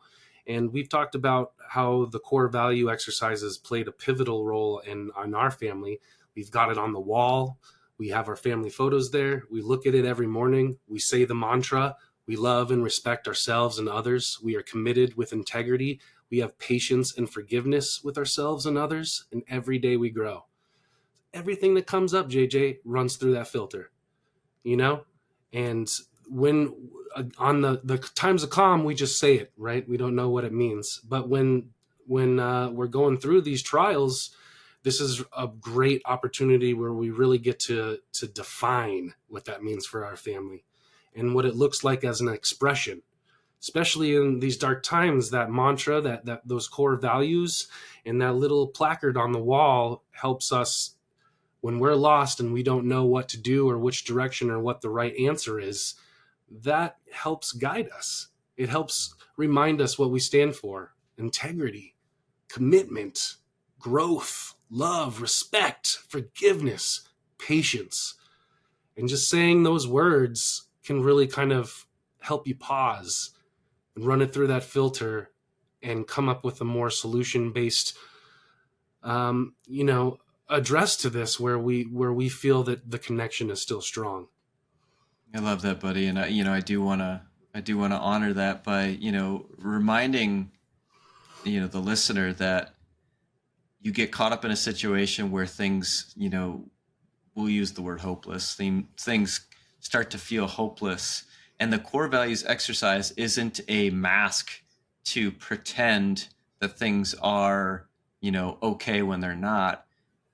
And we've talked about how the core value exercises played a pivotal role in our family. We've got it on the wall. We have our family photos there. We look at it every morning. We say the mantra. We love and respect ourselves and others. We are committed with integrity. We have patience and forgiveness with ourselves and others. And every day we grow. Everything that comes up, JJ, runs through that filter, you know? And when on the times of calm, we just say it, right? We don't know what it means. But when we're going through these trials, this is a great opportunity where we really get to define what that means for our family and what it looks like as an expression, especially in these dark times. That mantra, that those core values, and that little placard on the wall helps us when we're lost and we don't know what to do or which direction or what the right answer is. That helps guide us. It helps remind us what we stand for: integrity, commitment, growth, love, respect, forgiveness, patience. And just saying those words can really kind of help you pause and run it through that filter and come up with a more solution based, address to this where we feel that the connection is still strong. I love that, buddy, and I do want to honor that by reminding the listener that you get caught up in a situation where things we'll use the word hopeless. Things start to feel hopeless, and the core values exercise isn't a mask to pretend that things are okay when they're not,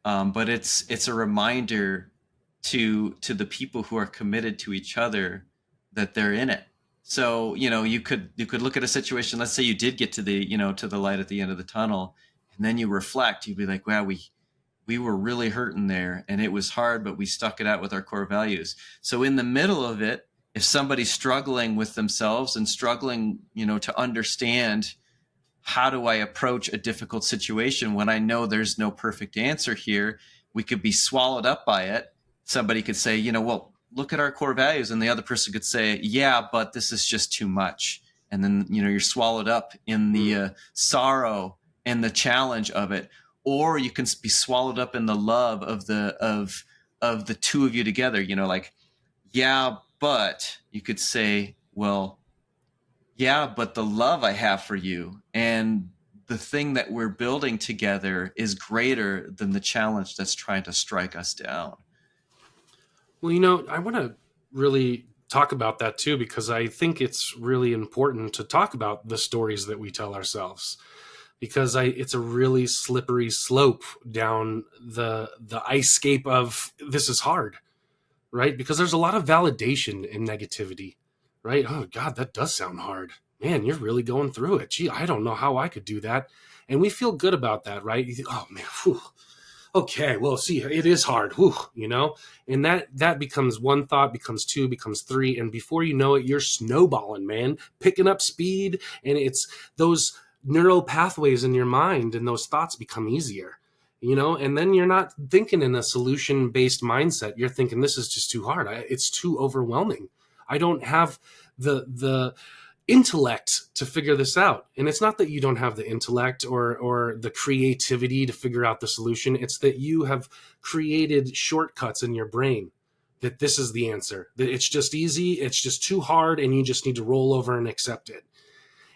but it's a reminder to the people who are committed to each other that they're in it. So you could look at a situation. Let's say you did get to the light at the end of the tunnel, and then you reflect. You'd be like, wow, we were really hurting there, and it was hard, but we stuck it out with our core values. So in the middle of it, if somebody's struggling with themselves and struggling to understand, how do I approach a difficult situation when I know there's no perfect answer here, we could be swallowed up by it. Somebody could say, well, look at our core values. And the other person could say, yeah, but this is just too much. And then, you're swallowed up in the sorrow and the challenge of it. Or you can be swallowed up in the love of the two of you together, like, yeah, but you could say, well, yeah, but the love I have for you and the thing that we're building together is greater than the challenge that's trying to strike us down. Well, I want to really talk about that too, because I think it's really important to talk about the stories that we tell ourselves, because it's a really slippery slope down the ice scape of this is hard, right? Because there's a lot of validation in negativity, right? Oh God, that does sound hard. Man, you're really going through it. Gee, I don't know how I could do that. And we feel good about that, right? You think, oh man, whew, okay, well, see, it is hard, whew, and that becomes one thought, becomes two, becomes three, and before you know it, you're snowballing, man, picking up speed, and it's those neural pathways in your mind, and those thoughts become easier, and then you're not thinking in a solution-based mindset. You're thinking, this is just too hard. It's too overwhelming. I don't have the intellect to figure this out. And it's not that you don't have the intellect or the creativity to figure out the solution. It's that you have created shortcuts in your brain, that this is the answer, that it's just easy, it's just too hard, and you just need to roll over and accept it.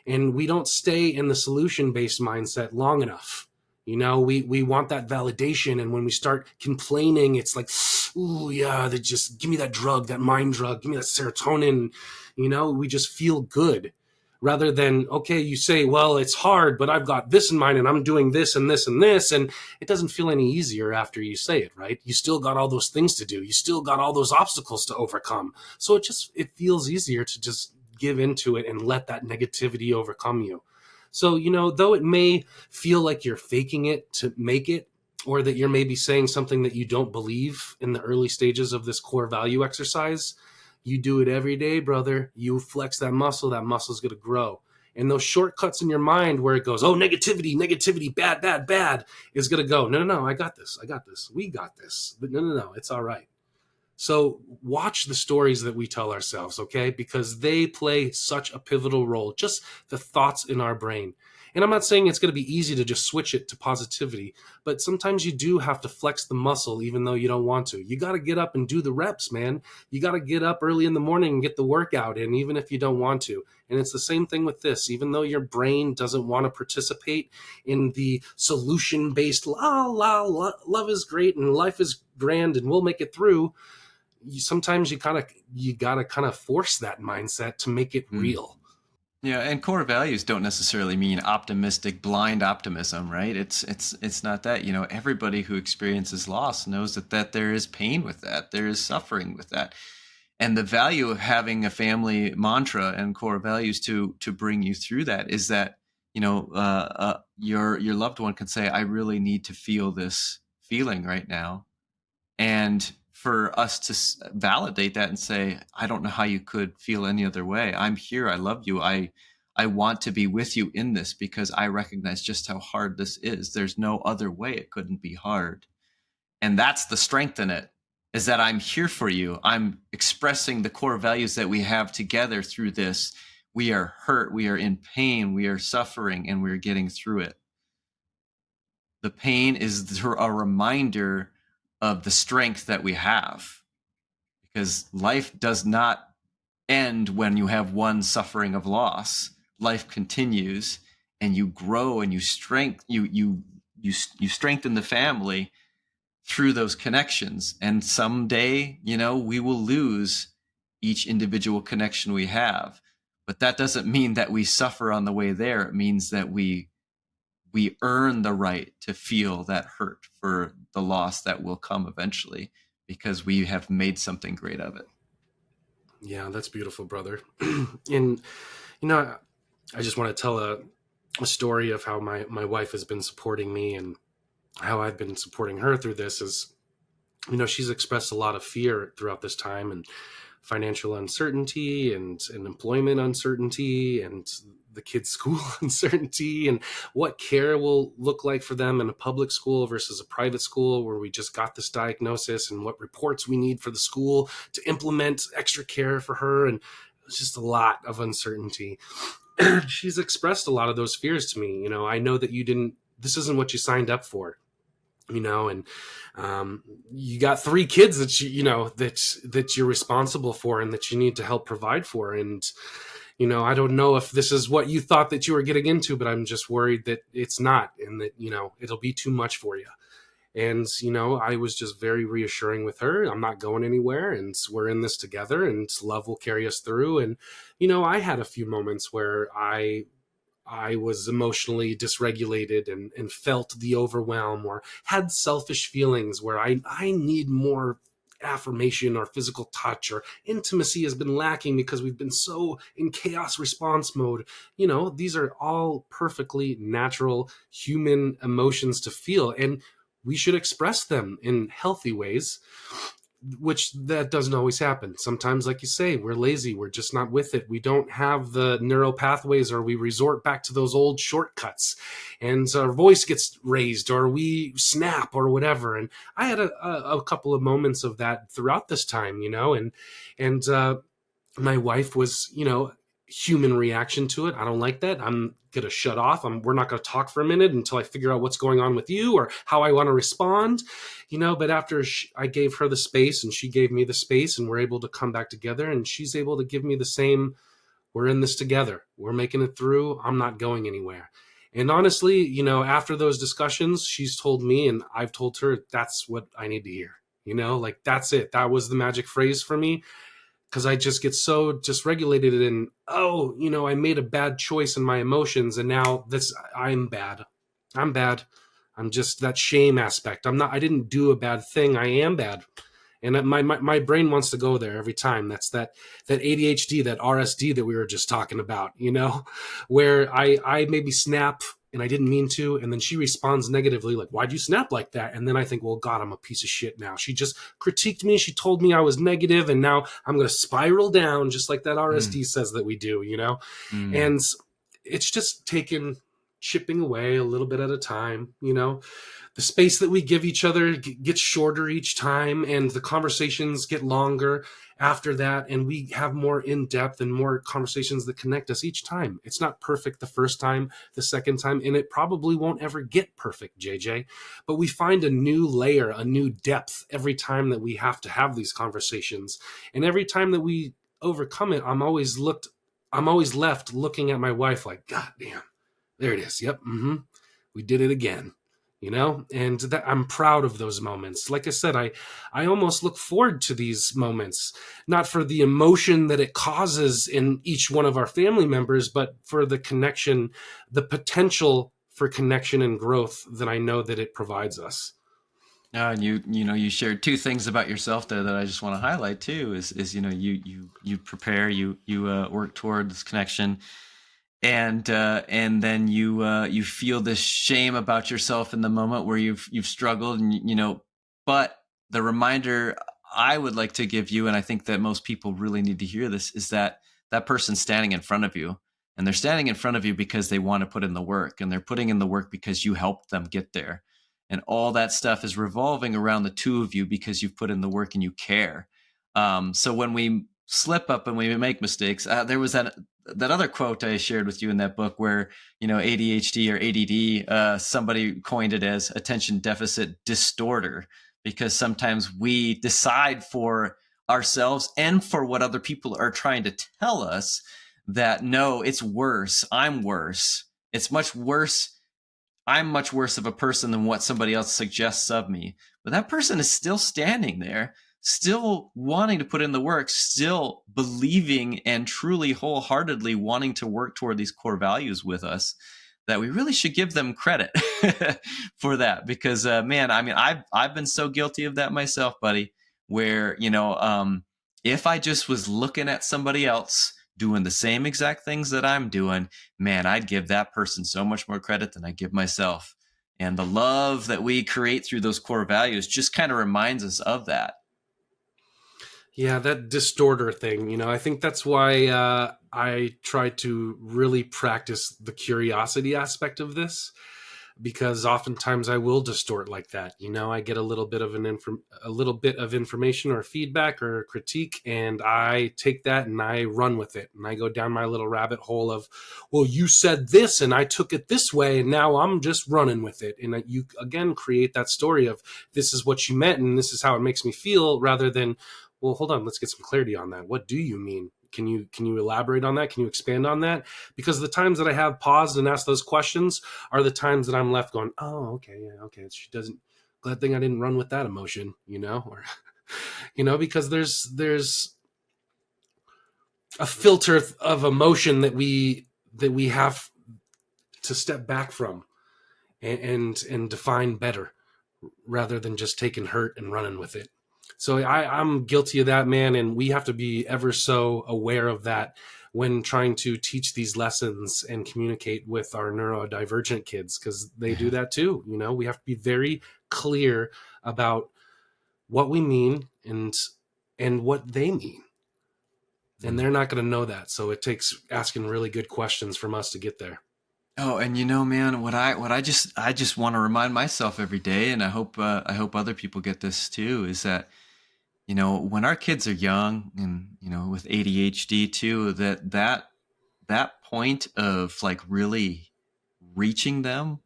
And we don't stay in the solution-based mindset long enough. We want that validation, and when we start complaining, it's like, ooh, yeah, they just give me that drug, that mind drug, give me that serotonin. We just feel good, rather than, okay, you say, well, it's hard, but I've got this in mind, and I'm doing this and this and this, and it doesn't feel any easier after you say it, right? You still got all those things to do. You still got all those obstacles to overcome. So it feels easier to just give into it and let that negativity overcome you. So, though it may feel like you're faking it to make it, or that you're maybe saying something that you don't believe in the early stages of this core value exercise, you do it every day, brother. You flex that muscle's going to grow. And those shortcuts in your mind where it goes, oh, negativity, negativity, bad, bad, bad, is going to go, no, no, no, I got this. I got this. We got this. But no, no, no, it's all right. So watch the stories that we tell ourselves, okay? Because they play such a pivotal role, just the thoughts in our brain. And I'm not saying it's going to be easy to just switch it to positivity, but sometimes you do have to flex the muscle even though you don't want to. You got to get up and do the reps, man. You got to get up early in the morning and get the workout in, even if you don't want to. And it's the same thing with this. Even though your brain doesn't want to participate in the solution-based, love is great and life is grand and we'll make it through, sometimes you gotta kind of force that mindset to make it real. Yeah, and core values don't necessarily mean optimistic, blind optimism, right? It's not that. Everybody who experiences loss knows that there is pain with that, there is suffering with that, and the value of having a family mantra and core values to bring you through that is that your loved one can say, "I really need to feel this feeling right now," and for us to validate that and say, I don't know how you could feel any other way. I'm here. I love you. I want to be with you in this because I recognize just how hard this is. There's no other way it couldn't be hard. And that's the strength in it, is that I'm here for you. I'm expressing the core values that we have together through this. We are hurt. We are in pain. We are suffering, and we're getting through it. The pain is a reminder of the strength that we have, because life does not end when you have one suffering of loss. Life continues, and you grow, and you strengthen the family through those connections. And someday, we will lose each individual connection we have, but that doesn't mean that we suffer on the way there. It means that we earn the right to feel that hurt for the loss that will come eventually, because we have made something great of it. Yeah, that's beautiful, brother. And I just want to tell a story of how my wife has been supporting me and how I've been supporting her through this. Is, she's expressed a lot of fear throughout this time, and financial uncertainty and employment uncertainty and the kids' school uncertainty and what care will look like for them in a public school versus a private school where we just got this diagnosis, and what reports we need for the school to implement extra care for her. And it's just a lot of uncertainty. She's expressed a lot of those fears to me. I know that this isn't what you signed up for. And you got 3 kids that you're responsible for and that you need to help provide for. And, I don't know if this is what you thought that you were getting into, but I'm just worried that it's not, and that, it'll be too much for you. And, I was just very reassuring with her. I'm not going anywhere, and we're in this together, and love will carry us through. And, I had a few moments where I was emotionally dysregulated and felt the overwhelm, or had selfish feelings where I need more affirmation or physical touch, or intimacy has been lacking because we've been so in chaos response mode. These are all perfectly natural human emotions to feel, and we should express them in healthy ways, which that doesn't always happen. Sometimes, like you say, we're lazy. We're just not with it. We don't have the neural pathways, or we resort back to those old shortcuts, and our voice gets raised, or we snap, or whatever. And I had a couple of moments of that throughout this time, and my wife was, human reaction to it. I don't like that. I'm going to shut off. We're not going to talk for a minute until I figure out what's going on with you or how I want to respond, but after I gave her the space and she gave me the space, and we're able to come back together, and she's able to give me the same. We're in this together. We're making it through. I'm not going anywhere. And honestly, after those discussions, she's told me, and I've told her, that's what I need to hear, that's it. That was the magic phrase for me. Because I just get so dysregulated, and I made a bad choice in my emotions, and now I'm bad. I'm just that shame aspect. I didn't do a bad thing. I am bad. And my brain wants to go there every time. That's that ADHD, that RSD that we were just talking about, where I maybe snap and I didn't mean to. And then she responds negatively, like, why'd you snap like that? And then I think, well, God, I'm a piece of shit now. She just critiqued me. She told me I was negative, and now I'm going to spiral down just like that Mm, RSD says that we do, you know? mm. And it's just taken chipping away a little bit at a time, you know? The space that we give each other gets shorter each time, and the conversations get longer after that, and we have more in-depth and more conversations that connect us each time. It's not perfect the first time, the second time, and it probably won't ever get perfect, JJ, but we find a new layer, a new depth every time that we have to have these conversations. And every time that we overcome it, I'm always left looking at my wife like, God damn, there it is. Yep. We did it again, you know, and that I'm proud of those moments. Like I said, I almost look forward to these moments, not for the emotion that it causes in each one of our family members, but for the connection, the potential for connection and growth that I know that it provides us. And you shared two things about yourself there that I just want to highlight too. Is you prepare, you work toward this connection, and then you feel this shame about yourself in the moment where you've struggled, and but the reminder I would like to give you, and I think that most people really need to hear this, is that that person's standing in front of you, and they're standing in front of you because they want to put in the work, and they're putting in the work because you helped them get there, and all that stuff is revolving around the two of you because you've put in the work and you care. So when we slip up and we make mistakes, there was that other quote I shared with you in that book where, ADHD or ADD, somebody coined it as attention deficit distorter, because sometimes we decide for ourselves and for what other people are trying to tell us that, no, it's worse. I'm worse. It's much worse. I'm much worse of a person than what somebody else suggests of me. But that person is still standing there, still wanting to put in the work, still believing and truly wholeheartedly wanting to work toward these core values with us, that we really should give them credit for that. Because man, I mean, I've been so guilty of that myself, buddy, where, if I just was looking at somebody else doing the same exact things that I'm doing, man, I'd give that person so much more credit than I give myself. And the love that we create through those core values just kind of reminds us of that. Yeah, that distorter thing, I think that's why I try to really practice the curiosity aspect of this, because oftentimes I will distort like that. I get a little bit of a little bit of information or feedback or critique, and I take that and I run with it, and I go down my little rabbit hole of, well, you said this and I took it this way, and now I'm just running with it. And you again create that story of, this is what you meant and this is how it makes me feel, rather than, well, hold on, let's get some clarity on that. What do you mean? Can you elaborate on that? Can you expand on that? Because the times that I have paused and asked those questions are the times that I'm left going, oh, okay, yeah, okay. She doesn't. Glad thing I didn't run with that emotion, or because there's a filter of emotion that we have to step back from and define better, rather than just taking hurt and running with it. So I'm guilty of that, man, and we have to be ever so aware of that when trying to teach these lessons and communicate with our neurodivergent kids, because they do that too. We have to be very clear about what we mean and what they mean, and they're not going to know that. So it takes asking really good questions from us to get there. Oh, and man, what I just want to remind myself every day, and I hope other people get this too, is that, when our kids are young and, with ADHD too, that point of like really reaching them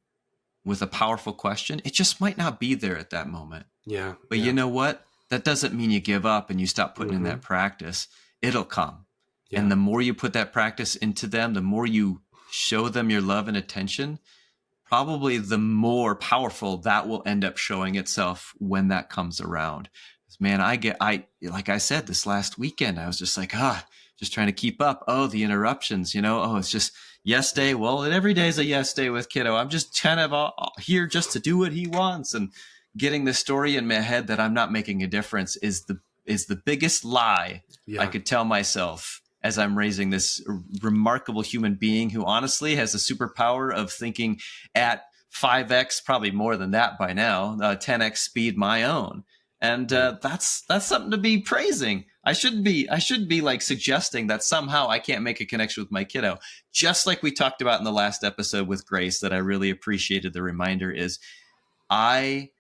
with a powerful question, it just might not be there at that moment. Yeah, But you yeah. know what? That doesn't mean you give up and you stop putting in Mm-hmm. that practice. It'll come. Yeah. And the more you put that practice into them, the more you show them your love and attention, probably the more powerful that will end up showing itself when that comes around. Man, I like I said, this last weekend, I was just like, just trying to keep up. Oh, the interruptions, oh, it's just yes day. Well, every day is a yes day with kiddo. I'm just kind of here just to do what he wants, and getting the story in my head that I'm not making a difference is the biggest lie I Yeah. could tell myself as I'm raising this remarkable human being who honestly has a superpower of thinking at 5x, probably more than that by now, 10x speed my own. And that's something to be praising. I shouldn't be like suggesting that somehow I can't make a connection with my kiddo. Just like we talked about in the last episode with Grace, that I really appreciated the reminder is I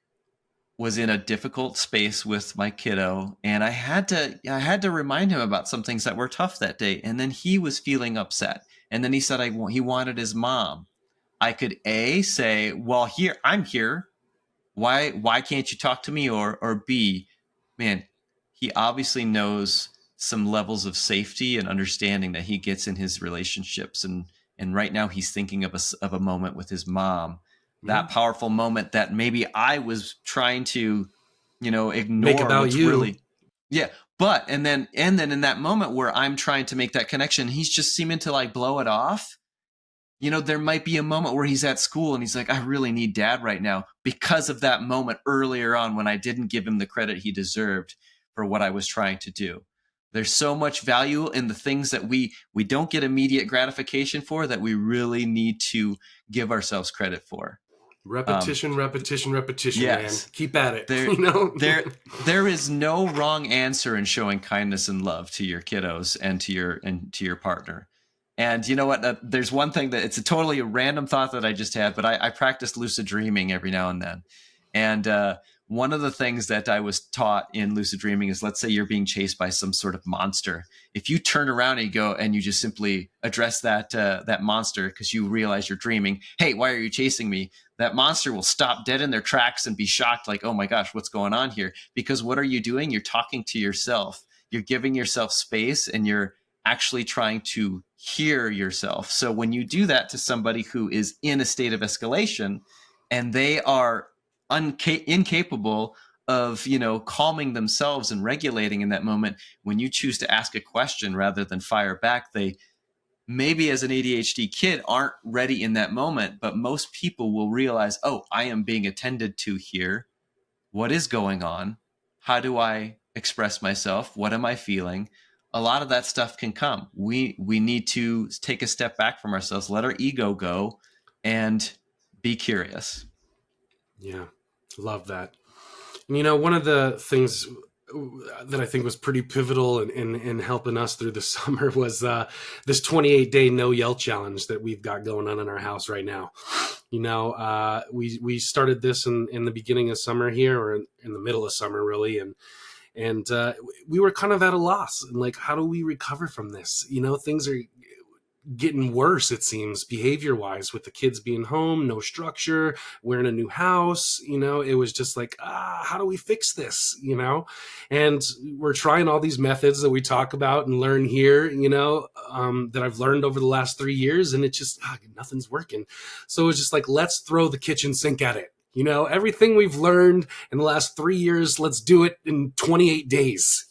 was in a difficult space with my kiddo, and I had to remind him about some things that were tough that day. And then he was feeling upset, and then he said he wanted his mom. I could say, well, here I'm here. Why can't you talk to me? Or B, man, he obviously knows some levels of safety and understanding that he gets in his relationships, and right now he's thinking of a moment with his mom, that powerful moment that maybe I was trying to, ignore. Make about you. Really, yeah. But and then in that moment where I'm trying to make that connection, he's just seeming to like blow it off. There might be a moment where he's at school and he's like, I really need dad right now, because of that moment earlier on when I didn't give him the credit he deserved for what I was trying to do. There's so much value in the things that we don't get immediate gratification for, that we really need to give ourselves credit for. Repetition, yes. Man. Keep at it. There is no wrong answer in showing kindness and love to your kiddos and to your partner. And you know what? There's one thing that it's a totally random thought that I just had, but I practice lucid dreaming every now and then. And one of the things that I was taught in lucid dreaming is, let's say you're being chased by some sort of monster. If you turn around and you go and you just simply address that monster because you realize you're dreaming, hey, why are you chasing me? That monster will stop dead in their tracks and be shocked, like, oh my gosh, what's going on here? Because what are you doing? You're talking to yourself. You're giving yourself space, and you're actually trying to hear yourself. So when you do that to somebody who is in a state of escalation and they are incapable of, calming themselves and regulating in that moment, when you choose to ask a question rather than fire back, they maybe as an ADHD kid aren't ready in that moment, but most people will realize, oh, I am being attended to here. What is going on? How do I express myself? What am I feeling? A lot of that stuff can come. We need to take a step back from ourselves, let our ego go, and be curious. Yeah, love that. And, one of the things that I think was pretty pivotal in helping us through the summer was this 28-day no yell challenge that we've got going on in our house right now. We started this in the beginning of summer here, or in the middle of summer, really, and we were kind of at a loss. And like, how do we recover from this? Things are getting worse, it seems, behavior wise, with the kids being home, no structure, we're in a new house. It was just like, how do we fix this? And we're trying all these methods that we talk about and learn here, that I've learned over the last 3 years, and it just, nothing's working. So it's just like, let's throw the kitchen sink at it. Everything we've learned in the last 3 years, let's do it in 28 days.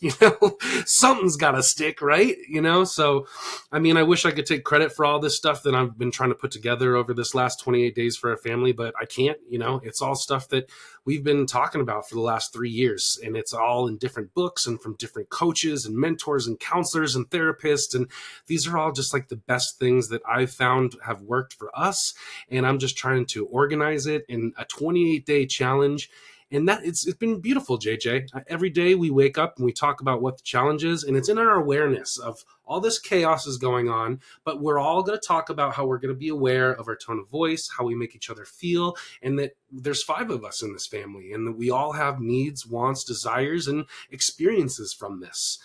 Something's got to stick, right? So, I wish I could take credit for all this stuff that I've been trying to put together over this last 28 days for our family, but I can't. It's all stuff that we've been talking about for the last 3 years, and it's all in different books and from different coaches and mentors and counselors and therapists. And these are all just like the best things that I've found have worked for us. And I'm just trying to organize it in a 28-day challenge. And that it's been beautiful, JJ. Every day we wake up and we talk about what the challenge is, and it's in our awareness of all this chaos is going on, but we're all going to talk about how we're going to be aware of our tone of voice, how we make each other feel, and that there's 5 of us in this family, and that we all have needs, wants, desires, and experiences from this.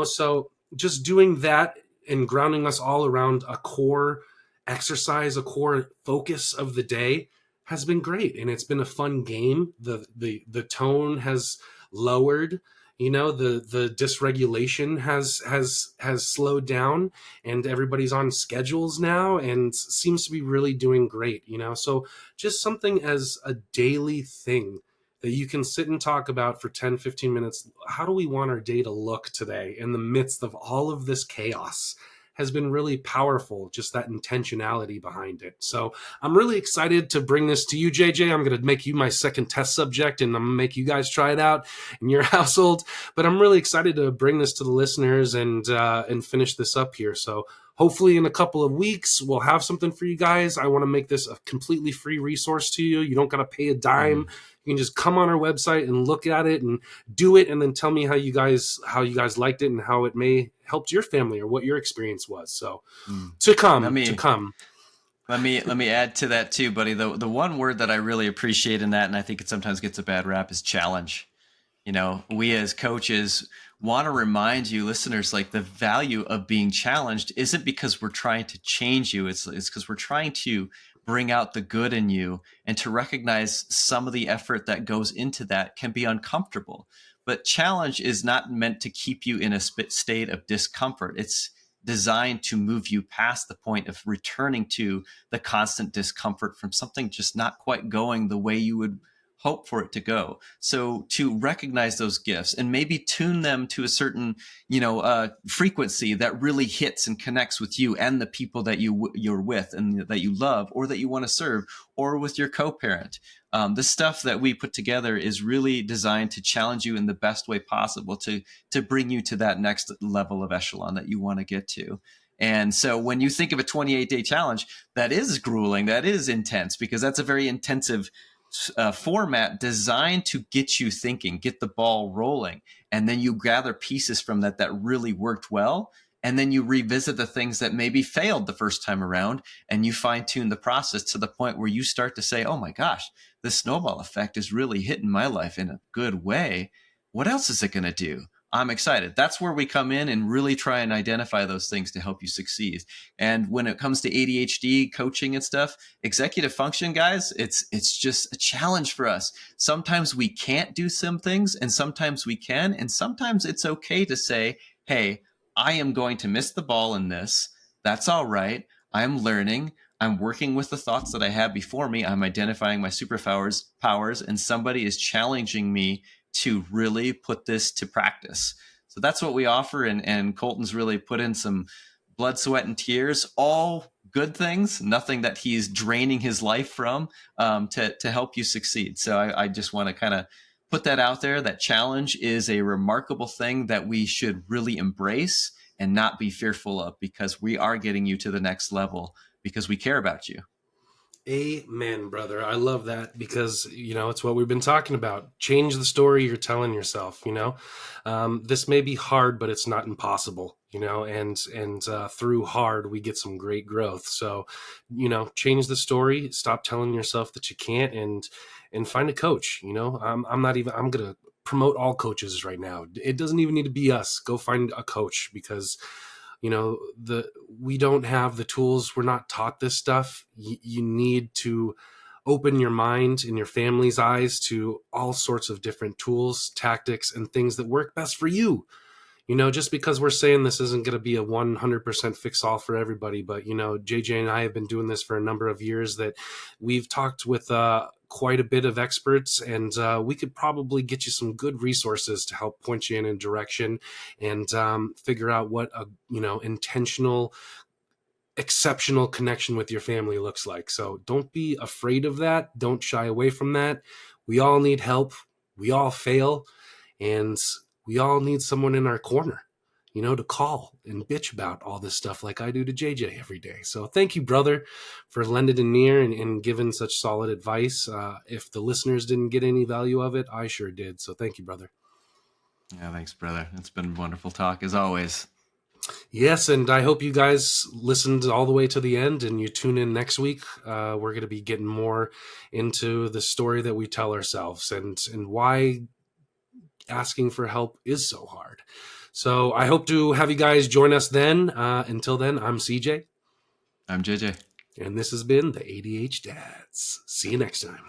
So just doing that and grounding us all around a core exercise, a core focus of the day, has been great, and it's been a fun game. The tone has lowered, the dysregulation has slowed down, and everybody's on schedules now and seems to be really doing great. So just something as a daily thing that you can sit and talk about for 10-15 minutes. How do we want our day to look today in the midst of all of this chaos? has been really powerful, just that intentionality behind it. So I'm really excited to bring this to you, JJ. I'm going to make you my second test subject, and I'm going to make you guys try it out in your household. But I'm really excited to bring this to the listeners and finish this up here. So hopefully in a couple of weeks, we'll have something for you guys. I want to make this a completely free resource to you. You don't got to pay a dime. You can just come on our website and look at it and do it, and then tell me how you guys liked it and how it may helped your family or what your experience was. So to come. Let me add to that too, buddy. The one word that I really appreciate in that, and I think it sometimes gets a bad rap, is challenge. You know, we as coaches want to remind you, listeners, like the value of being challenged isn't because we're trying to change you. It's because we're trying to bring out the good in you, and to recognize some of the effort that goes into that can be uncomfortable. But challenge is not meant to keep you in a state of discomfort. It's designed to move you past the point of returning to the constant discomfort from something just not quite going the way you would hope for it to go. So to recognize those gifts and maybe tune them to a certain, frequency that really hits and connects with you and the people that you're with and that you love or that you want to serve, or with your co-parent. The stuff that we put together is really designed to challenge you in the best way possible, to bring you to that next level of echelon that you want to get to. And so when you think of a 28-day challenge, that is grueling, that is intense, because that's a very intensive format designed to get you thinking, get the ball rolling. And then you gather pieces from that really worked well. And then you revisit the things that maybe failed the first time around, and you fine tune the process to the point where you start to say, oh my gosh, the snowball effect is really hitting my life in a good way. What else is it going to do? I'm excited. That's where we come in and really try and identify those things to help you succeed. And when it comes to ADHD coaching and stuff, executive function, guys, it's just a challenge for us. Sometimes we can't do some things, and sometimes we can. And sometimes it's okay to say, hey, I am going to miss the ball in this. That's all right. I'm learning. I'm working with the thoughts that I have before me. I'm identifying my superpowers, and somebody is challenging me to really put this to practice. So that's what we offer. And Colton's really put in some blood, sweat, and tears, all good things, nothing that he's draining his life from, to help you succeed. So I just want to kind of put that out there. That challenge is a remarkable thing that we should really embrace and not be fearful of, because we are getting you to the next level because we care about you. Amen, brother. I love that, because, it's what we've been talking about. Change the story you're telling yourself, this may be hard, but it's not impossible, and through hard, we get some great growth. So, change the story, stop telling yourself that you can't, and find a coach. I'm going to promote all coaches right now. It doesn't even need to be us. Go find a coach, because we don't have the tools. We're not taught this stuff. You need to open your mind and your family's eyes to all sorts of different tools, tactics, and things that work best for you. Just because we're saying this isn't going to be a 100% fix all for everybody, but, JJ and I have been doing this for a number of years, that we've talked with quite a bit of experts, and we could probably get you some good resources to help point you in a direction and figure out what a, intentional, exceptional connection with your family looks like. So don't be afraid of that. Don't shy away from that. We all need help. We all fail. And we all need someone in our corner, to call and bitch about all this stuff like I do to JJ every day. So thank you, brother, for lending an ear and giving such solid advice. If the listeners didn't get any value of it, I sure did. So thank you, brother. Yeah, thanks, brother. It's been wonderful talk as always. Yes, and I hope you guys listened all the way to the end, and you tune in next week. We're going to be getting more into the story that we tell ourselves and why asking for help is so hard. So I hope to have you guys join us then. Until then, I'm CJ. I'm JJ. And this has been the ADH Dads. See you next time.